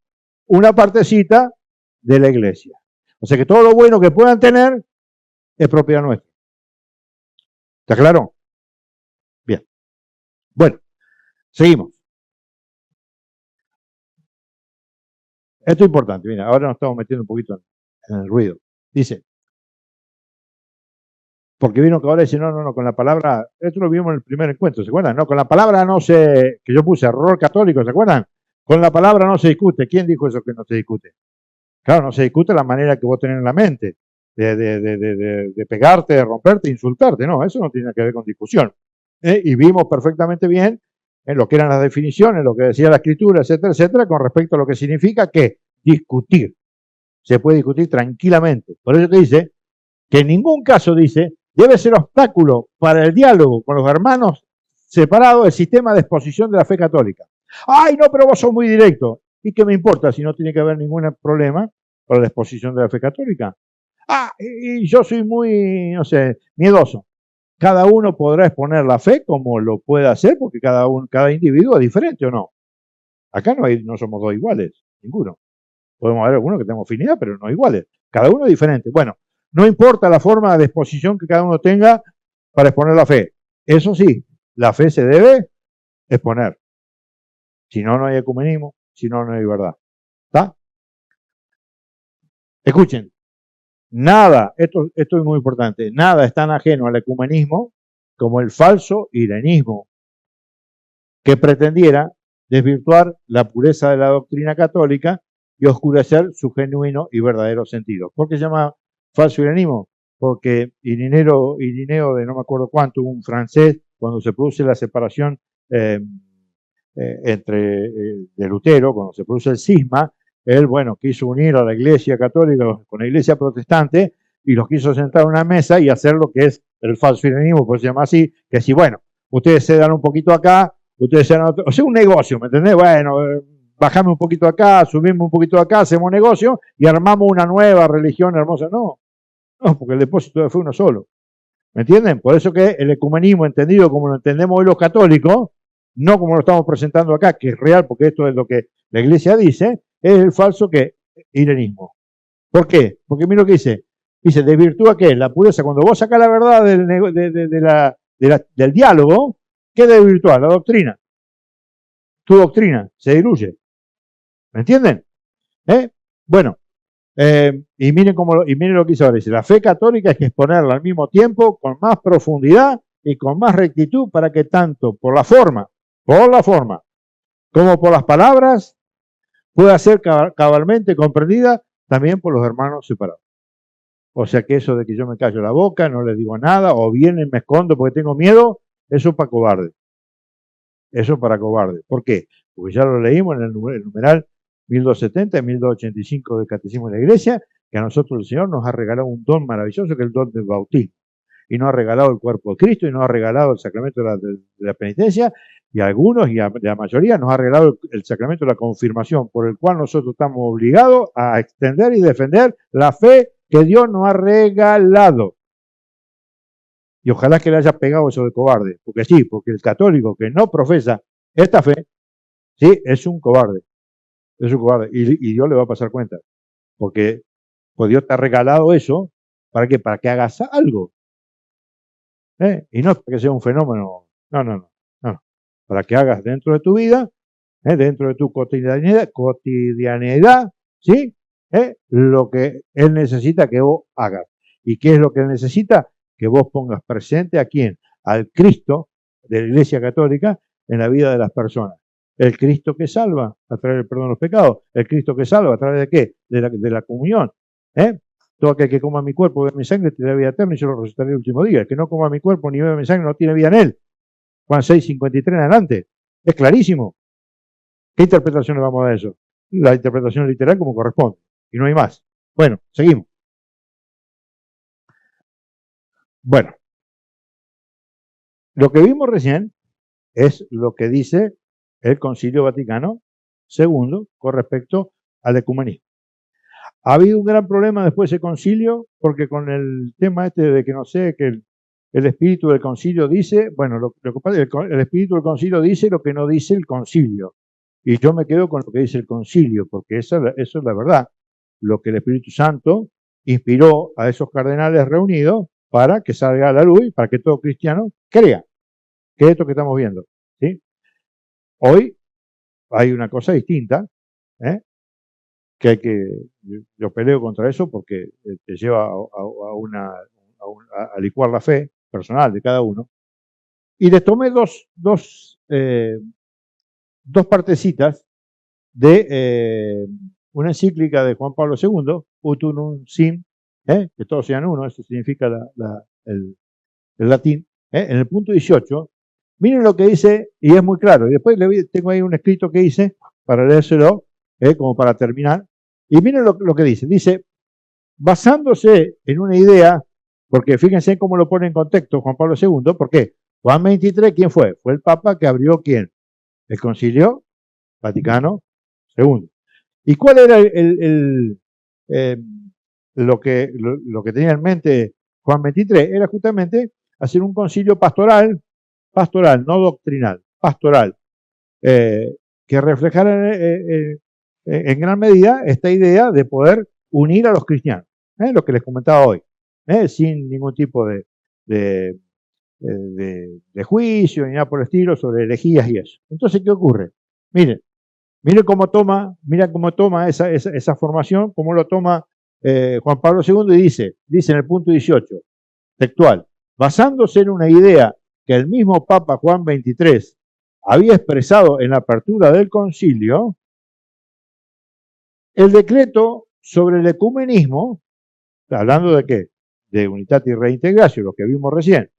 una partecita de la iglesia. O sea que todo lo bueno que puedan tener es propiedad nuestra. ¿Está claro? Bien. Bueno, seguimos. Esto es importante, mira, ahora nos estamos metiendo un poquito en el ruido. Dice, porque vino que ahora dice, no, con la palabra, esto lo vimos en el primer encuentro, ¿se acuerdan? No, con la palabra no se, que yo puse error católico, ¿se acuerdan? Con la palabra no se discute. ¿Quién dijo eso que no se discute? Claro, no se discute la manera que vos tenés en la mente, de pegarte, de romperte, insultarte, no, eso no tiene que ver con discusión. Y vimos perfectamente bien en lo que eran las definiciones, lo que decía la escritura, etcétera, etcétera, con respecto a lo que significa que discutir. Se puede discutir tranquilamente. Por eso te dice que en ningún caso dice debe ser obstáculo para el diálogo con los hermanos separados el sistema de exposición de la fe católica. Ay, no, pero vos sos muy directo. ¿Y qué me importa si no tiene que haber ningún problema para la exposición de la fe católica? Ah, y yo soy muy, no sé, miedoso. Cada uno podrá exponer la fe como lo pueda hacer, porque cada individuo es diferente o no. Acá no somos dos iguales, ninguno. Podemos haber algunos que tenemos afinidad, pero no iguales. Cada uno es diferente. Bueno, no importa la forma de exposición que cada uno tenga para exponer la fe. Eso sí, la fe se debe exponer. Si no, no hay ecumenismo, si no, no hay verdad. ¿Está? Escuchen, nada, esto es muy importante, nada es tan ajeno al ecumenismo como el falso irenismo, que pretendiera desvirtuar la pureza de la doctrina católica y oscurecer su genuino y verdadero sentido. ¿Por qué se llama falso irenismo? Porque Irineo de no me acuerdo cuánto, un francés, cuando se produce la separación de Lutero, cuando se produce el cisma, él, bueno, quiso unir a la iglesia católica con la iglesia protestante y los quiso sentar a una mesa y hacer lo que es el falso irenismo, pues se llama así, que si, bueno, ustedes se dan un poquito acá, ustedes se dan otro, o sea, un negocio, ¿me entendés? Bueno, bajame un poquito acá, subimos un poquito acá, hacemos un negocio y armamos una nueva religión hermosa. No, no, porque el depósito de fe uno solo. ¿Me entienden? Por eso que el ecumenismo, entendido como lo entendemos hoy los católicos, no como lo estamos presentando acá, que es real, porque esto es lo que la iglesia dice, es el falso que irenismo. ¿Por qué? Porque mira lo que dice. Dice, ¿desvirtúa qué? La pureza. Cuando vos sacás la verdad del diálogo, ¿qué desvirtúa? La doctrina. Tu doctrina se diluye. ¿Me entienden? Bueno, y miren lo que dice ahora. Dice, la fe católica hay que exponerla al mismo tiempo, con más profundidad y con más rectitud, para que tanto por la forma, como por las palabras, pueda ser cabalmente comprendida también por los hermanos separados. O sea que eso de que yo me callo la boca, no les digo nada, o vienen, me escondo porque tengo miedo, eso es para cobarde. Eso es para cobarde. ¿Por qué? Porque ya lo leímos en el numeral 1270 y 1285 del Catecismo de la Iglesia, que a nosotros el Señor nos ha regalado un don maravilloso, que es el don del bautismo. Y nos ha regalado el cuerpo de Cristo, y nos ha regalado el sacramento de la penitencia, y a algunos, y a la mayoría, nos ha regalado el sacramento de la confirmación, por el cual nosotros estamos obligados a extender y defender la fe que Dios nos ha regalado. Y ojalá que le haya pegado eso de cobarde, porque sí, porque el católico que no profesa esta fe, sí, es un cobarde, y Dios le va a pasar cuenta, porque pues Dios te ha regalado eso, ¿para qué? Para que hagas algo, y no para que sea un fenómeno, no, para que hagas dentro de tu vida, dentro de tu cotidianidad, ¿sí? Lo que Él necesita que vos hagas. ¿Y qué es lo que Él necesita? Que vos pongas presente a quién, al Cristo de la Iglesia Católica en la vida de las personas. El Cristo que salva a través del perdón de los pecados. El Cristo que salva a través de qué? De la comunión. Todo aquel que coma mi cuerpo, beba mi sangre, tiene vida eterna y yo lo resucitaré el último día. El que no coma mi cuerpo ni beba mi sangre no tiene vida en él. Juan 6, 53 en adelante. Es clarísimo. ¿Qué interpretación le vamos a dar a eso? La interpretación literal como corresponde. Y no hay más. Bueno, seguimos. Bueno, lo que vimos recién es lo que dice el Concilio Vaticano II con respecto al ecumenismo. Ha habido un gran problema después de ese concilio, porque con el tema este de que no sé, que el espíritu del concilio dice, bueno, lo que pasa es que el espíritu del concilio dice lo que no dice el concilio. Y yo me quedo con lo que dice el concilio, porque eso es la verdad. Lo que el Espíritu Santo inspiró a esos cardenales reunidos para que salga a la luz y para que todo cristiano crea, que es esto que estamos viendo. ¿Sí? Hoy hay una cosa distinta, que hay que, yo peleo contra eso porque te lleva a licuar la fe personal de cada uno. Y les tomé dos partecitas de una encíclica de Juan Pablo II, Ut unum sim, que todos sean uno, eso significa el latín, en el punto 18, miren lo que dice, y es muy claro, y después tengo ahí un escrito que hice para leérselo, como para terminar, y miren lo que dice, basándose en una idea, porque fíjense cómo lo pone en contexto Juan Pablo II, ¿por qué? Juan 23, ¿quién fue? Fue el Papa que abrió, ¿quién? El Concilio Vaticano II. ¿Y cuál era eh, lo que tenía en mente Juan 23? Era justamente hacer un concilio pastoral, no doctrinal, pastoral, que reflejara en gran medida esta idea de poder unir a los cristianos, lo que les comentaba hoy, sin ningún tipo de, de juicio ni nada por el estilo sobre herejías y eso. Entonces, ¿qué ocurre? Miren, mira cómo toma esa formación, cómo lo toma Juan Pablo II y dice en el punto 18, textual, basándose en una idea que el mismo Papa Juan XXIII había expresado en la apertura del concilio, el decreto sobre el ecumenismo, hablando de qué, de unidad y reintegración, lo que vimos recién,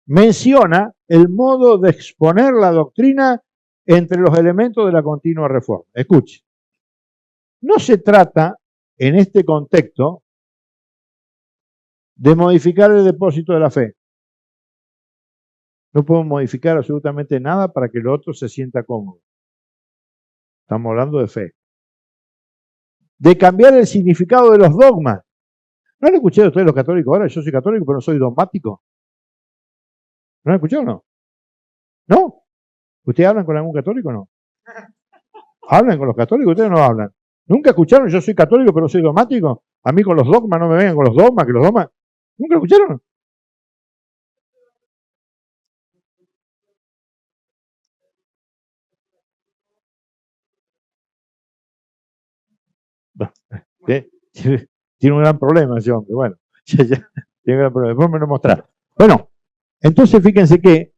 menciona el modo de exponer la doctrina entre los elementos de la continua reforma. Escuche, no se trata en este contexto de modificar el depósito de la fe. No podemos modificar absolutamente nada para que el otro se sienta cómodo. Estamos hablando de fe. De cambiar el significado de los dogmas. ¿No han escuchado ustedes los católicos ahora? Yo soy católico, pero no soy dogmático. ¿No han escuchado o no? ¿No? ¿Ustedes hablan con algún católico o no? ¿Hablan con los católicos? Ustedes no hablan. ¿Nunca escucharon? Yo soy católico, pero no soy dogmático. A mí con los dogmas, no me vengan con los dogmas, que los dogmas. ¿Nunca escucharon? Tiene un gran problema ese hombre. Bueno, tiene un gran problema. Después me lo mostrará. Bueno, entonces fíjense que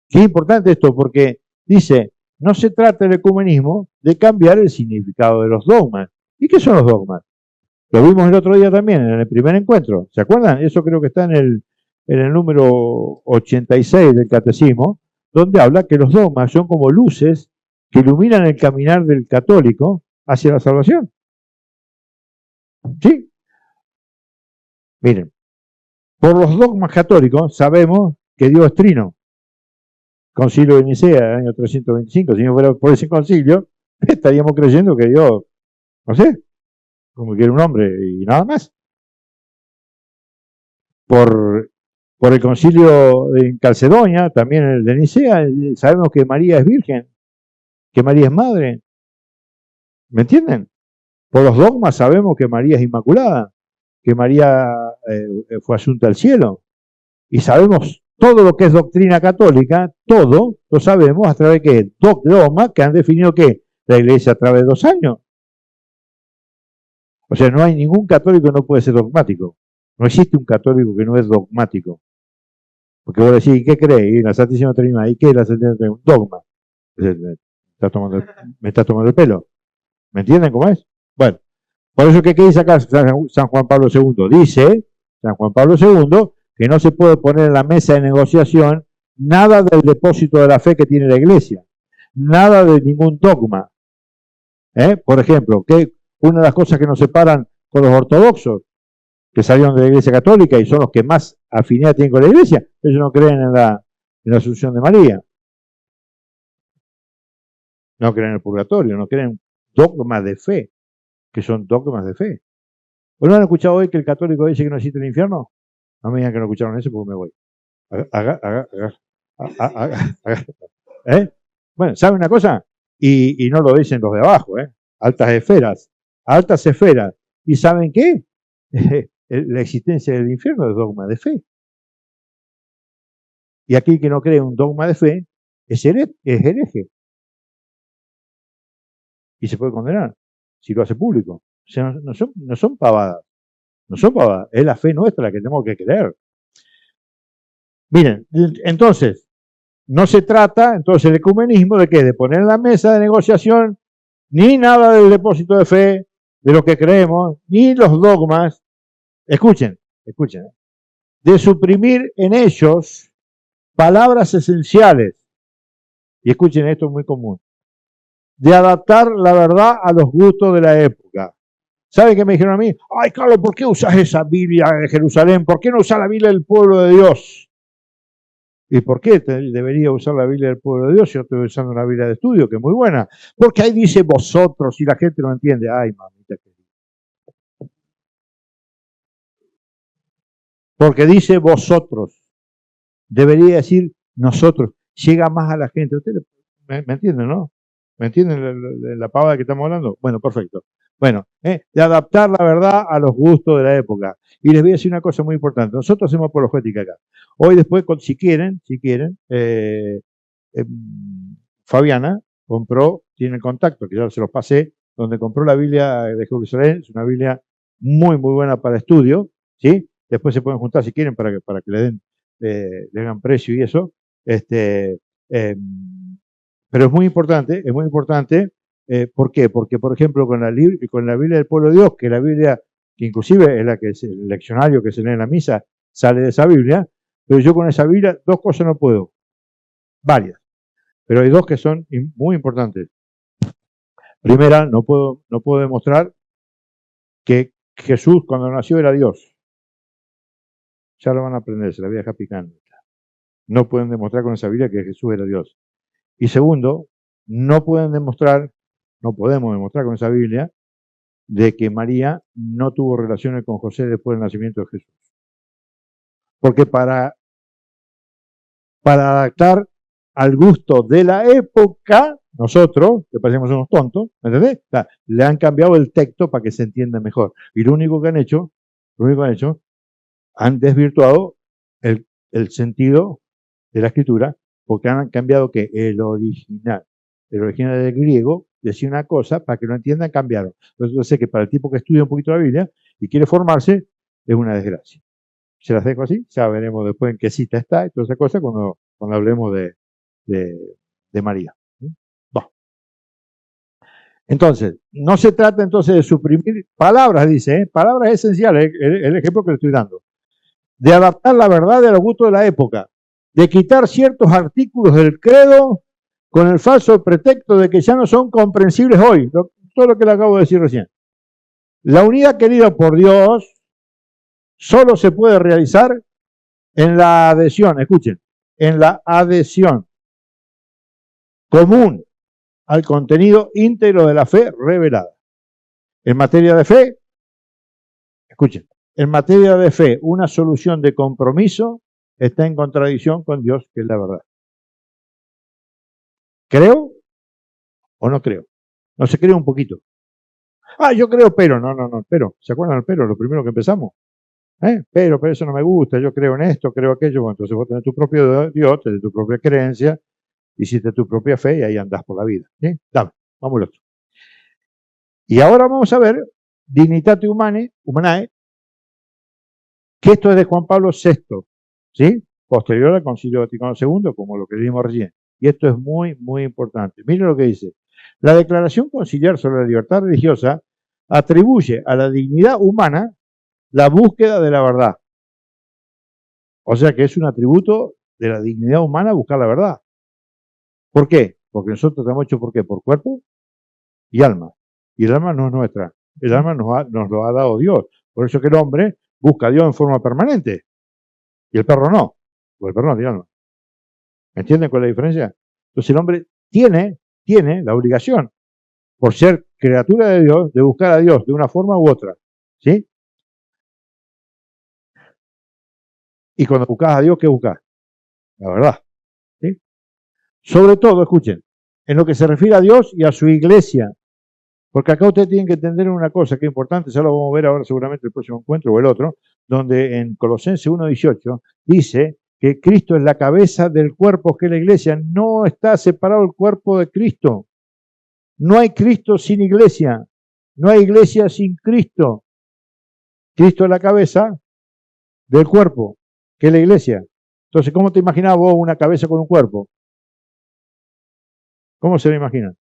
es importante esto porque dice, no se trata el ecumenismo de cambiar el significado de los dogmas. ¿Y qué son los dogmas? Lo vimos el otro día también, en el primer encuentro. ¿Se acuerdan? Eso creo que está en el número 86 del Catecismo, donde habla que los dogmas son como luces que iluminan el caminar del católico hacia la salvación. ¿Sí? Miren, por los dogmas católicos sabemos que Dios es trino. Concilio de Nicea, año 325, si no fuera por ese concilio, estaríamos creyendo que Dios, no sé, como que era un hombre y nada más. Por el concilio en Calcedonia, también el de Nicea, sabemos que María es virgen, que María es madre. ¿Me entienden? Por los dogmas sabemos que María es inmaculada, que María fue asunta al cielo. Y sabemos todo lo que es doctrina católica, todo lo sabemos a través de dos dogmas que han definido que la Iglesia a través de 2 años. O sea, no hay ningún católico que no puede ser dogmático. No existe un católico que no es dogmático. Porque vos decís, ¿y qué crees? Y la Santísima Trinidad, ¿y qué es la Santísima Trinidad? Un dogma. Me está tomando el pelo. ¿Me entienden cómo es? Bueno, por eso que dice acá San Juan Pablo II. Dice San Juan Pablo II que no se puede poner en la mesa de negociación nada del depósito de la fe que tiene la Iglesia. Nada de ningún dogma. Por ejemplo, que una de las cosas que nos separan con los ortodoxos, que salieron de la Iglesia Católica y son los que más afinidad tienen con la Iglesia, ellos no creen en la Asunción de María. No creen en el purgatorio, no creen en dogmas de fe, que son dogmas de fe. ¿O no han escuchado hoy que el católico dice que no existe el infierno? No me digan que no escucharon eso porque me voy. Bueno, ¿saben una cosa? Y no lo dicen los de abajo, altas esferas. ¿Y saben qué? La existencia del infierno es dogma de fe. Y aquel que no cree un dogma de fe es hereje. y se puede condenar si lo hace público. O sea, no son pavadas, no son pavadas, es la fe nuestra la que tenemos que creer. Miren, entonces, no se trata, entonces, el ecumenismo de qué, de poner en la mesa de negociación ni nada del depósito de fe, de lo que creemos, ni los dogmas. Escuchen, de suprimir en ellos palabras esenciales. Y escuchen, esto es muy común. De adaptar la verdad a los gustos de la época. ¿Saben qué me dijeron a mí? Ay, Carlos, ¿por qué usas esa Biblia de Jerusalén? ¿Por qué no usas la Biblia del pueblo de Dios? ¿Y por qué debería usar la Biblia del pueblo de Dios si yo estoy usando una Biblia de estudio, que es muy buena? Porque ahí dice vosotros y la gente no entiende. Ay, mamita querida. Porque dice vosotros. Debería decir nosotros. Llega más a la gente. Ustedes me entienden, ¿no? ¿Me entienden la pavada que estamos hablando? Bueno, perfecto. Bueno, de adaptar la verdad a los gustos de la época. Y les voy a decir una cosa muy importante. Nosotros hacemos apologética acá. Hoy después, si quieren, Fabiana compró, tiene el contacto, que ya se los pasé, donde compró la Biblia de Jerusalén. Es una Biblia muy, muy buena para estudio, ¿sí? Después se pueden juntar si quieren para que le hagan precio y eso. Pero es muy importante, ¿por qué? Porque, por ejemplo, con la Biblia del pueblo de Dios, que la Biblia, que inclusive es la que es el leccionario que se lee en la misa, sale de esa Biblia, pero yo con esa Biblia dos cosas no puedo, varias, pero hay dos que son muy importantes. Primera, no puedo demostrar que Jesús cuando nació era Dios. Ya lo van a aprender, se la voy a dejar picando. No pueden demostrar con esa Biblia que Jesús era Dios. Y segundo, no podemos demostrar con esa Biblia de que María no tuvo relaciones con José después del nacimiento de Jesús. Porque para adaptar al gusto de la época, nosotros, que parecemos unos tontos, ¿me entendés? O sea, le han cambiado el texto para que se entienda mejor. Y lo único que han hecho, han desvirtuado el sentido de la escritura, porque han cambiado que el original del griego decía una cosa, para que lo entiendan cambiaron. Entonces yo sé que para el tipo que estudia un poquito la Biblia y quiere formarse, es una desgracia. Se las dejo así, ya veremos después en qué cita está y toda esa cosa cuando hablemos de María. Bueno. Entonces, no se trata entonces de suprimir palabras, dice, palabras esenciales, el ejemplo que le estoy dando, de adaptar la verdad a los gustos de la época, de quitar ciertos artículos del credo con el falso pretexto de que ya no son comprensibles hoy, todo lo que le acabo de decir recién. La unidad querida por Dios solo se puede realizar en la adhesión, escuchen, en la adhesión común al contenido íntegro de la fe revelada. En materia de fe, escuchen, en materia de fe, una solución de compromiso está en contradicción con Dios, que es la verdad. ¿Creo o no creo? No se cree un poquito. Yo creo, pero, no, pero. ¿Se acuerdan del pero? Lo primero que empezamos. Pero eso no me gusta, yo creo en esto, creo aquello. Bueno, entonces vos tenés tu propio Dios, tenés tu propia creencia, hiciste tu propia fe y ahí andás por la vida. ¿Sí? Dame, vamos al otro. Y ahora vamos a ver Dignitate Humanae, que esto es de Juan Pablo VI, ¿sí? Posterior al Concilio Vaticano II, como lo que vimos recién. Y esto es muy, muy importante. Miren lo que dice. La Declaración Conciliar sobre la Libertad Religiosa atribuye a la dignidad humana la búsqueda de la verdad. O sea que es un atributo de la dignidad humana buscar la verdad. ¿Por qué? Porque nosotros estamos hechos, ¿por qué? Por cuerpo y alma. Y el alma no es nuestra. El alma nos lo ha dado Dios. Por eso que el hombre busca a Dios en forma permanente. Y el perro no. Porque el perro no tiene alma. ¿Me entienden cuál es la diferencia? Entonces el hombre tiene la obligación, por ser criatura de Dios, de buscar a Dios de una forma u otra. ¿Sí? Y cuando buscas a Dios, ¿qué buscas? La verdad. ¿Sí? Sobre todo, escuchen, en lo que se refiere a Dios y a su iglesia. Porque acá ustedes tienen que entender una cosa que es importante, ya lo vamos a ver ahora seguramente el próximo encuentro o el otro, donde en Colosenses 1:18 dice que Cristo es la cabeza del cuerpo que es la iglesia. No está separado el cuerpo de Cristo. No hay Cristo sin iglesia. No hay iglesia sin Cristo. Cristo es la cabeza del cuerpo, que es la iglesia. Entonces, ¿cómo te imaginas vos una cabeza con un cuerpo? ¿Cómo se lo imaginan?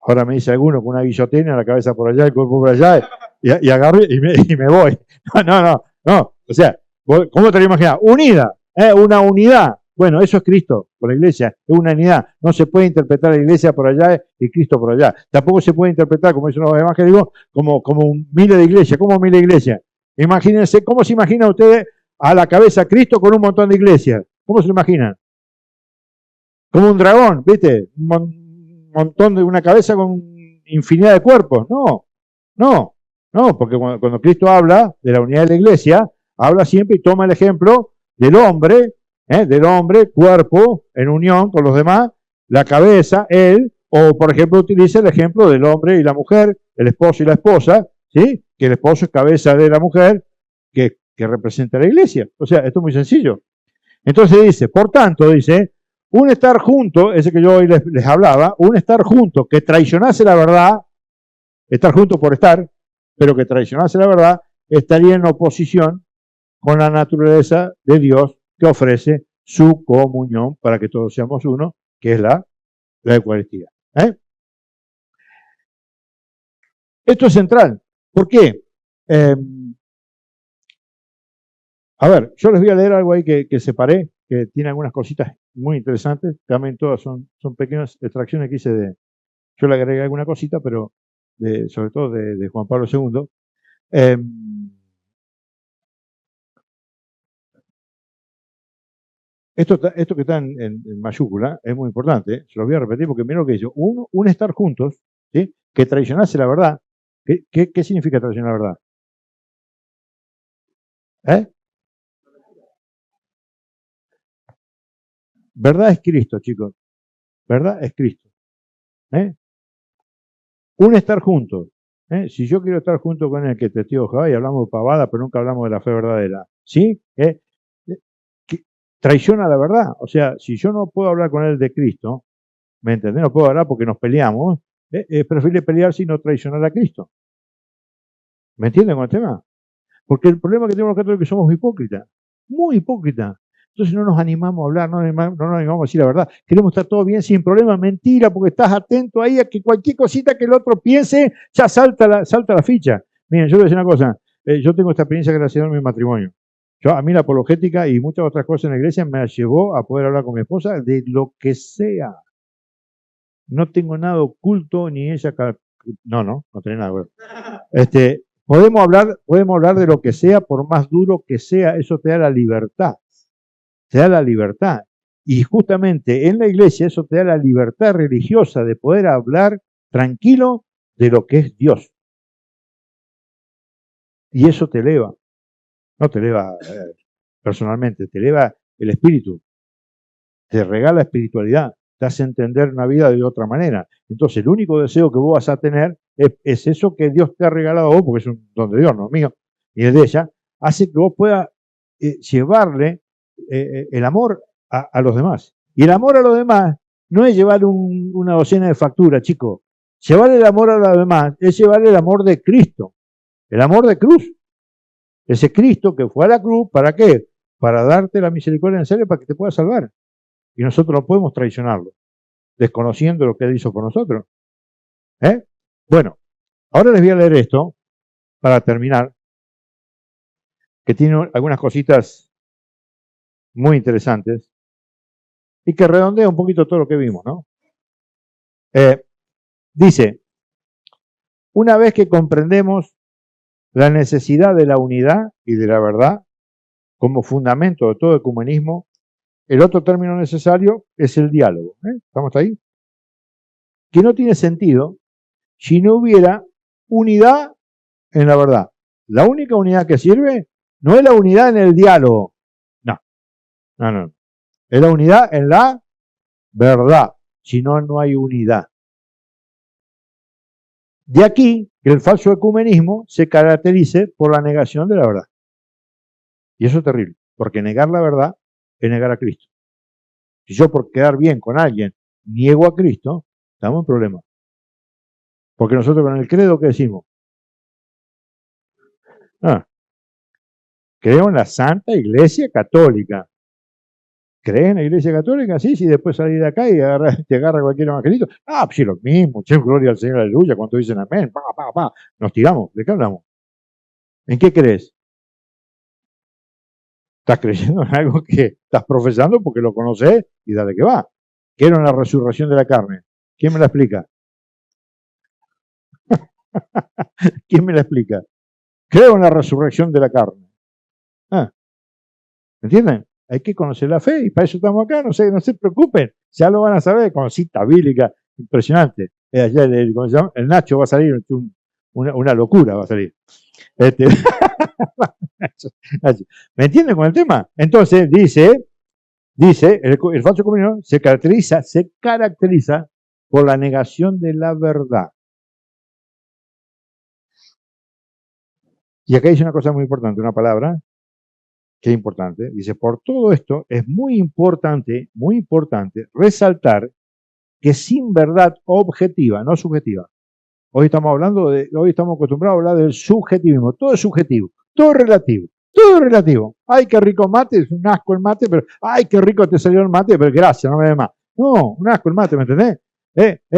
Ahora me dice alguno con una guillotina, la cabeza por allá, el cuerpo por allá, y agarro y me voy. No. O sea, ¿cómo te lo imaginas? Unida, una unidad. Bueno, eso es Cristo, por la iglesia, es una unidad. No se puede interpretar la iglesia por allá y Cristo por allá. Tampoco se puede interpretar, como dicen los evangélicos, como miles de iglesias. ¿Cómo miles de iglesias? Imagínense, ¿cómo se imaginan ustedes a la cabeza Cristo con un montón de iglesias? ¿Cómo se lo imaginan? Como un dragón, ¿viste? Montón de una cabeza con infinidad de cuerpos. No, porque cuando Cristo habla de la unidad de la iglesia, habla siempre y toma el ejemplo del hombre, cuerpo, en unión con los demás, la cabeza, él, o por ejemplo utiliza el ejemplo del hombre y la mujer, el esposo y la esposa, ¿sí? Que el esposo es cabeza de la mujer, que representa a la iglesia. O sea, esto es muy sencillo. Entonces dice, por tanto, dice, un estar junto, ese que yo hoy les hablaba, un estar junto que traicionase la verdad, estar junto por estar, pero que traicionase la verdad, estaría en oposición con la naturaleza de Dios que ofrece su comunión para que todos seamos uno, que es la Eucaristía. Esto es central. ¿Por qué? A ver, yo les voy a leer algo ahí que separé, que tiene algunas cositas muy interesantes. También todas son pequeñas extracciones que hice de. Yo le agregué alguna cosita, pero sobre todo de Juan Pablo II. Esto que está en mayúscula es muy importante, se lo voy a repetir porque mira lo que dice. Un estar juntos, ¿sí? Que traicionase la verdad. ¿Qué significa traicionar la verdad? Verdad es Cristo, chicos. Verdad es Cristo. Un estar juntos. Si yo quiero estar junto con el que testigo de Jehová y hablamos de pavada, pero nunca hablamos de la fe verdadera, ¿sí? Traiciona la verdad. O sea, si yo no puedo hablar con él de Cristo, ¿me entendés? No puedo hablar porque nos peleamos. Es preferible pelear si no traicionar a Cristo. ¿Me entienden con el tema? Porque el problema que tenemos los católicos es que somos hipócritas. Muy hipócritas. Entonces no nos animamos a hablar, no nos animamos a decir la verdad. Queremos estar todo bien, sin problema, mentira, porque estás atento ahí a que cualquier cosita que el otro piense, ya salta la ficha. Miren, yo les voy a decir una cosa. Yo tengo esta experiencia gracias a mi matrimonio. A mí la apologética y muchas otras cosas en la iglesia me llevó a poder hablar con mi esposa de lo que sea. No tengo nada oculto, ni ella. No tiene nada. Podemos hablar de lo que sea, por más duro que sea, eso te da la libertad. Te da la libertad. Y justamente en la iglesia eso te da la libertad religiosa de poder hablar tranquilo de lo que es Dios. Y eso te eleva. No te eleva personalmente, te eleva el espíritu. Te regala espiritualidad. Te hace entender una vida de otra manera. Entonces el único deseo que vos vas a tener es eso que Dios te ha regalado a vos, porque es un don de Dios, no mío, y es de ella, hace que vos puedas llevarle el amor a los demás. Y el amor a los demás no es llevar una docena de facturas, chicos. Llevar el amor a los demás es llevar el amor de Cristo, el amor de cruz. Ese Cristo que fue a la cruz, ¿para qué? Para darte la misericordia necesaria para que te pueda salvar. Y nosotros no podemos traicionarlo, desconociendo lo que Él hizo por nosotros. Bueno, ahora les voy a leer esto, para terminar, que tiene algunas cositas muy interesantes y que redondea un poquito todo lo que vimos, ¿no? Dice, una vez que comprendemos la necesidad de la unidad y de la verdad como fundamento de todo ecumenismo, el otro término necesario es el diálogo. ¿Estamos ahí? Que no tiene sentido si no hubiera unidad en la verdad. La única unidad que sirve no es la unidad en el diálogo. No. Es la unidad en la verdad. Si no, no hay unidad. De aquí que el falso ecumenismo se caracterice por la negación de la verdad. Y eso es terrible, porque negar la verdad es negar a Cristo. Si yo por quedar bien con alguien niego a Cristo, estamos en problemas. Porque nosotros con el credo, ¿qué decimos? Ah, creo en la Santa Iglesia Católica. ¿Crees en la Iglesia Católica? Sí, sí, después salís de acá y te agarra cualquier evangelito. Ah, pues sí, lo mismo, che, gloria al Señor, aleluya, cuando dicen amén, pa, pa, pa, nos tiramos. ¿De qué hablamos? ¿En qué crees? Estás creyendo en algo que estás profesando porque lo conoces y dale que va. Quiero en la resurrección de la carne. ¿Quién me la explica? ¿Quién me la explica? Creo en la resurrección de la carne. Ah, ¿me entienden? Hay que conocer la fe y para eso estamos acá, no se preocupen, ya lo van a saber con cita bíblica impresionante. Allá ¿cómo se llama? El Nacho va a salir, una locura va a salir. Este, ¿me entienden con el tema? Entonces dice el falso comunismo se caracteriza por la negación de la verdad. Y acá dice una cosa muy importante, una palabra que es importante. Dice, por todo esto es muy importante resaltar que sin verdad objetiva, no subjetiva. Hoy estamos acostumbrados a hablar del subjetivismo. Todo es subjetivo, todo es relativo, todo es relativo. Ay, qué rico mate, es un asco el mate, pero ay, qué rico te salió el mate, pero gracias, no me ve más. No, un asco el mate, ¿me entendés?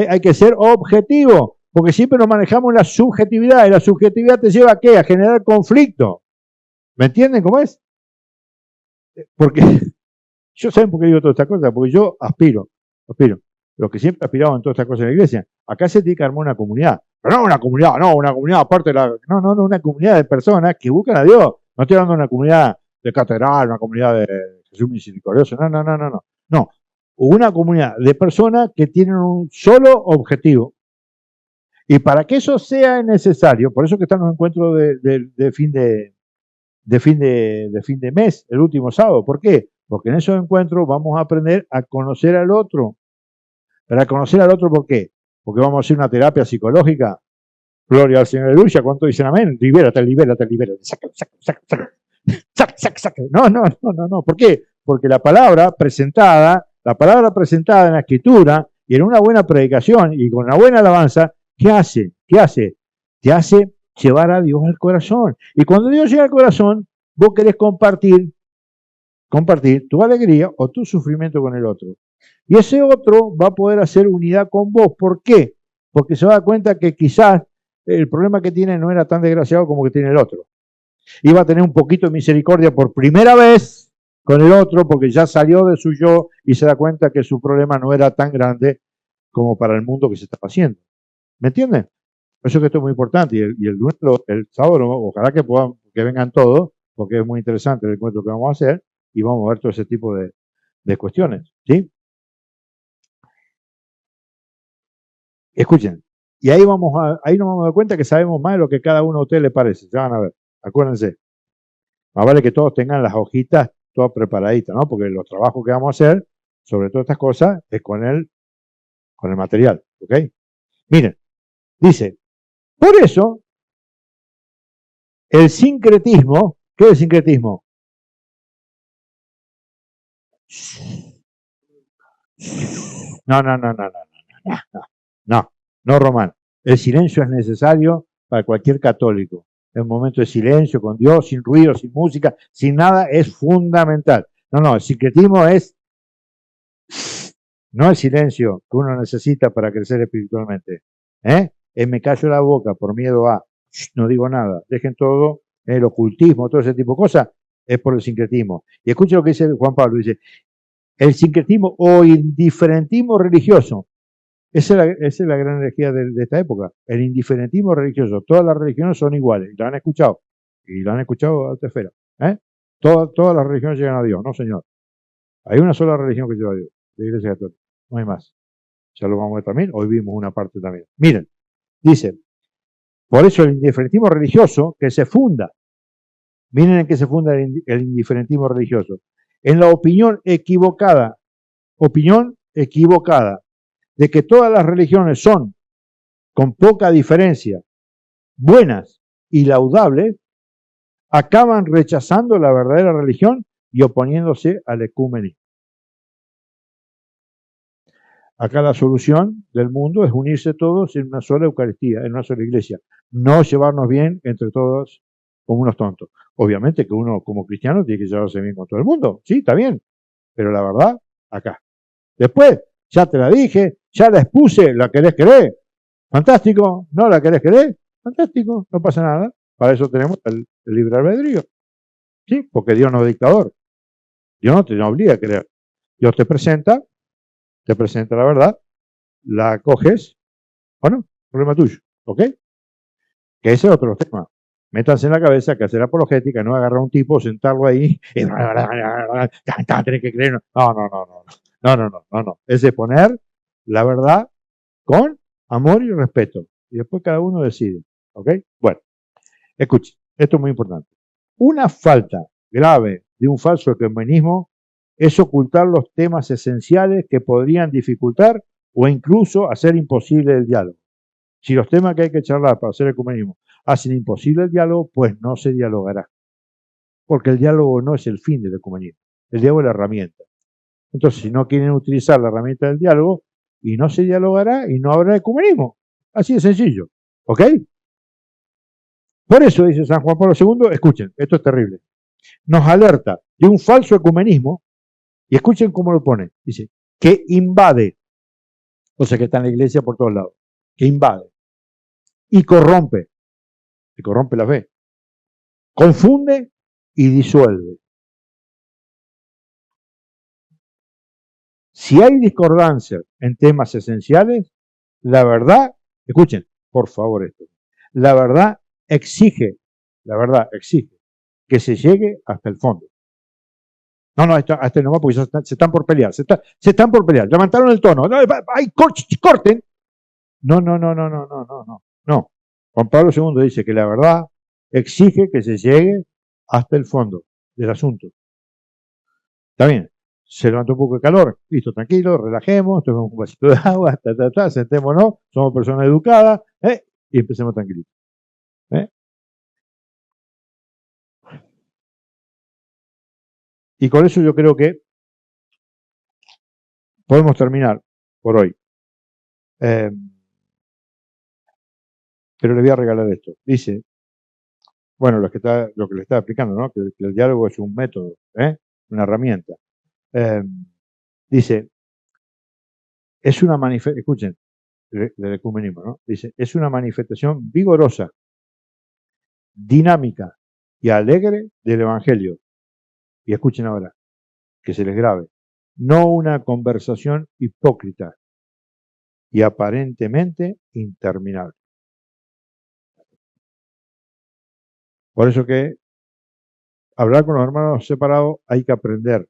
Hay que ser objetivo, porque siempre nos manejamos la subjetividad, y la subjetividad te lleva ¿a qué? A generar conflicto. ¿Me entienden cómo es? Porque yo saben por qué digo todas estas cosas, porque yo aspiro. Lo que siempre aspiraba en todas estas cosas en la iglesia. Acá se tiene que armar una comunidad. Pero no una comunidad aparte de la. No, una comunidad de personas que buscan a Dios. No estoy hablando de una comunidad de catedral, una comunidad de Jesús misericordioso. No. No. Una comunidad de personas que tienen un solo objetivo. Y para que eso sea necesario, por eso que están los encuentros de fin de mes, el último sábado. ¿Por qué? Porque en esos encuentros vamos a aprender a conocer al otro. Para conocer al otro, ¿por qué? Porque vamos a hacer una terapia psicológica. Gloria al Señor, aleluya. ¿Cuánto dicen amén? Libérate. Saca. No. ¿Por qué? Porque la palabra presentada en la escritura y en una buena predicación y con una buena alabanza, ¿qué hace? Te hace llevar a Dios al corazón. Y cuando Dios llega al corazón, vos querés compartir tu alegría o tu sufrimiento con el otro. Y ese otro va a poder hacer unidad con vos. ¿Por qué? Porque se va a dar cuenta que quizás el problema que tiene no era tan desgraciado como que tiene el otro. Y va a tener un poquito de misericordia por primera vez con el otro porque ya salió de su yo y se da cuenta que su problema no era tan grande como para el mundo que se está haciendo. ¿Me entienden? Por eso que esto es muy importante. Y el sábado, ojalá que vengan todos, porque es muy interesante el encuentro que vamos a hacer y vamos a ver todo ese tipo de cuestiones. ¿Sí? Escuchen, y ahí nos vamos a dar cuenta que sabemos más de lo que cada uno de ustedes le parece. Ya van a ver, acuérdense. Más vale que todos tengan las hojitas todas preparaditas, ¿no? Porque los trabajos que vamos a hacer sobre todas estas cosas es con el material, ¿ok? Miren, dice, por eso, el sincretismo, ¿qué es el sincretismo? No, Román. El silencio es necesario para cualquier católico. El momento de silencio con Dios, sin ruido, sin música, sin nada, es fundamental. No, el sincretismo es no el silencio que uno necesita para crecer espiritualmente. Me callo la boca por miedo a, no digo nada, dejen todo, el ocultismo, todo ese tipo de cosas, es por el sincretismo. Y escuchen lo que dice Juan Pablo, dice, el sincretismo o indiferentismo religioso. Esa es la gran energía de esta época, el indiferentismo religioso. Todas las religiones son iguales, y la han escuchado, a alta esfera. Todas las religiones llegan a Dios, no señor. Hay una sola religión que lleva a Dios, la Iglesia Católica, no hay más. Ya lo vamos a ver también, hoy vimos una parte también. Miren, dice, por eso el indiferentismo religioso que se funda, miren en qué se funda el indiferentismo religioso, en la opinión equivocada de que todas las religiones son, con poca diferencia, buenas y laudables, acaban rechazando la verdadera religión y oponiéndose al ecumenismo. Acá la solución del mundo es unirse todos en una sola Eucaristía, en una sola iglesia. No llevarnos bien entre todos como unos tontos. Obviamente que uno como cristiano tiene que llevarse bien con todo el mundo. Sí, está bien. Pero la verdad, acá. Después, ya te la dije, ya la expuse, ¿la querés querer? Fantástico. ¿No la querés querer? Fantástico. No pasa nada. Para eso tenemos el libre albedrío. Sí, porque Dios no es dictador. Dios no te obliga a querer. Dios te presenta la verdad, la acoges, bueno, problema tuyo, ¿ok? Que ese es otro tema. Métanse en la cabeza que hacer apologética no es agarrar a un tipo, sentarlo ahí y tener que creer. No. Es poner la verdad con amor y respeto. Y después cada uno decide, ¿ok? Bueno, escuchen, esto es muy importante. Una falta grave de un falso ecumenismo es ocultar los temas esenciales que podrían dificultar o incluso hacer imposible el diálogo. Si los temas que hay que charlar para hacer ecumenismo hacen imposible el diálogo, pues no se dialogará. Porque el diálogo no es el fin del ecumenismo. El diálogo es la herramienta. Entonces, si no quieren utilizar la herramienta del diálogo, y no se dialogará y no habrá ecumenismo. Así de sencillo. ¿Ok? Por eso dice San Juan Pablo II, escuchen, esto es terrible. Nos alerta de un falso ecumenismo, y escuchen cómo lo pone. Dice, que invade, o sea que está en la iglesia por todos lados, que invade y corrompe la fe, confunde y disuelve. Si hay discordancia en temas esenciales, la verdad, escuchen, por favor esto, la verdad exige que se llegue hasta el fondo. No, hasta no va porque se están por pelear, se están por pelear, levantaron el tono, no, ay, corten. No. Juan Pablo II dice que la verdad exige que se llegue hasta el fondo del asunto. Está bien, se levantó un poco de calor, listo, tranquilo, relajemos, tomemos un vasito de agua, sentémonos, somos personas educadas, y empecemos tranquilitos. Y con eso yo creo que podemos terminar por hoy. Pero le voy a regalar esto. Dice, bueno, lo que le estaba explicando, ¿no? Que el diálogo es un método, una herramienta. Dice, es una manifestación, escuchen, del ecumenismo, ¿no? Dice, es una manifestación vigorosa, dinámica y alegre del Evangelio. Y escuchen ahora, que se les grabe, no una conversación hipócrita y aparentemente interminable. Por eso que hablar con los hermanos separados hay que aprender.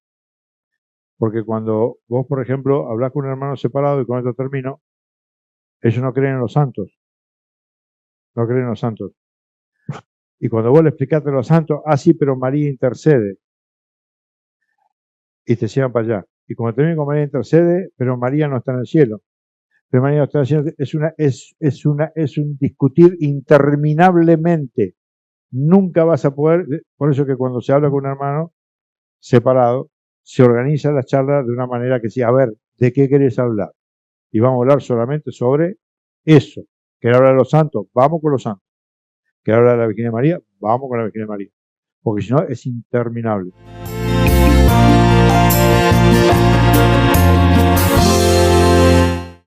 Porque cuando vos, por ejemplo, hablas con un hermano separado, y con esto termino, ellos no creen en los santos. No creen en los santos. Y cuando vos le explicaste a los santos, sí, pero María intercede. Y te llevan para allá. Y cuando termina con María intercede, pero María no está en el cielo. Pero María no está en el cielo. Es un discutir interminablemente. Nunca vas a poder, por eso que cuando se habla con un hermano separado, se organiza la charla de una manera que sea, a ver, ¿de qué querés hablar? Y vamos a hablar solamente sobre eso. ¿Querés hablar de los santos? Vamos con los santos. ¿Querés hablar de la Virgen de María? Vamos con la Virgen de María. Porque si no, es interminable.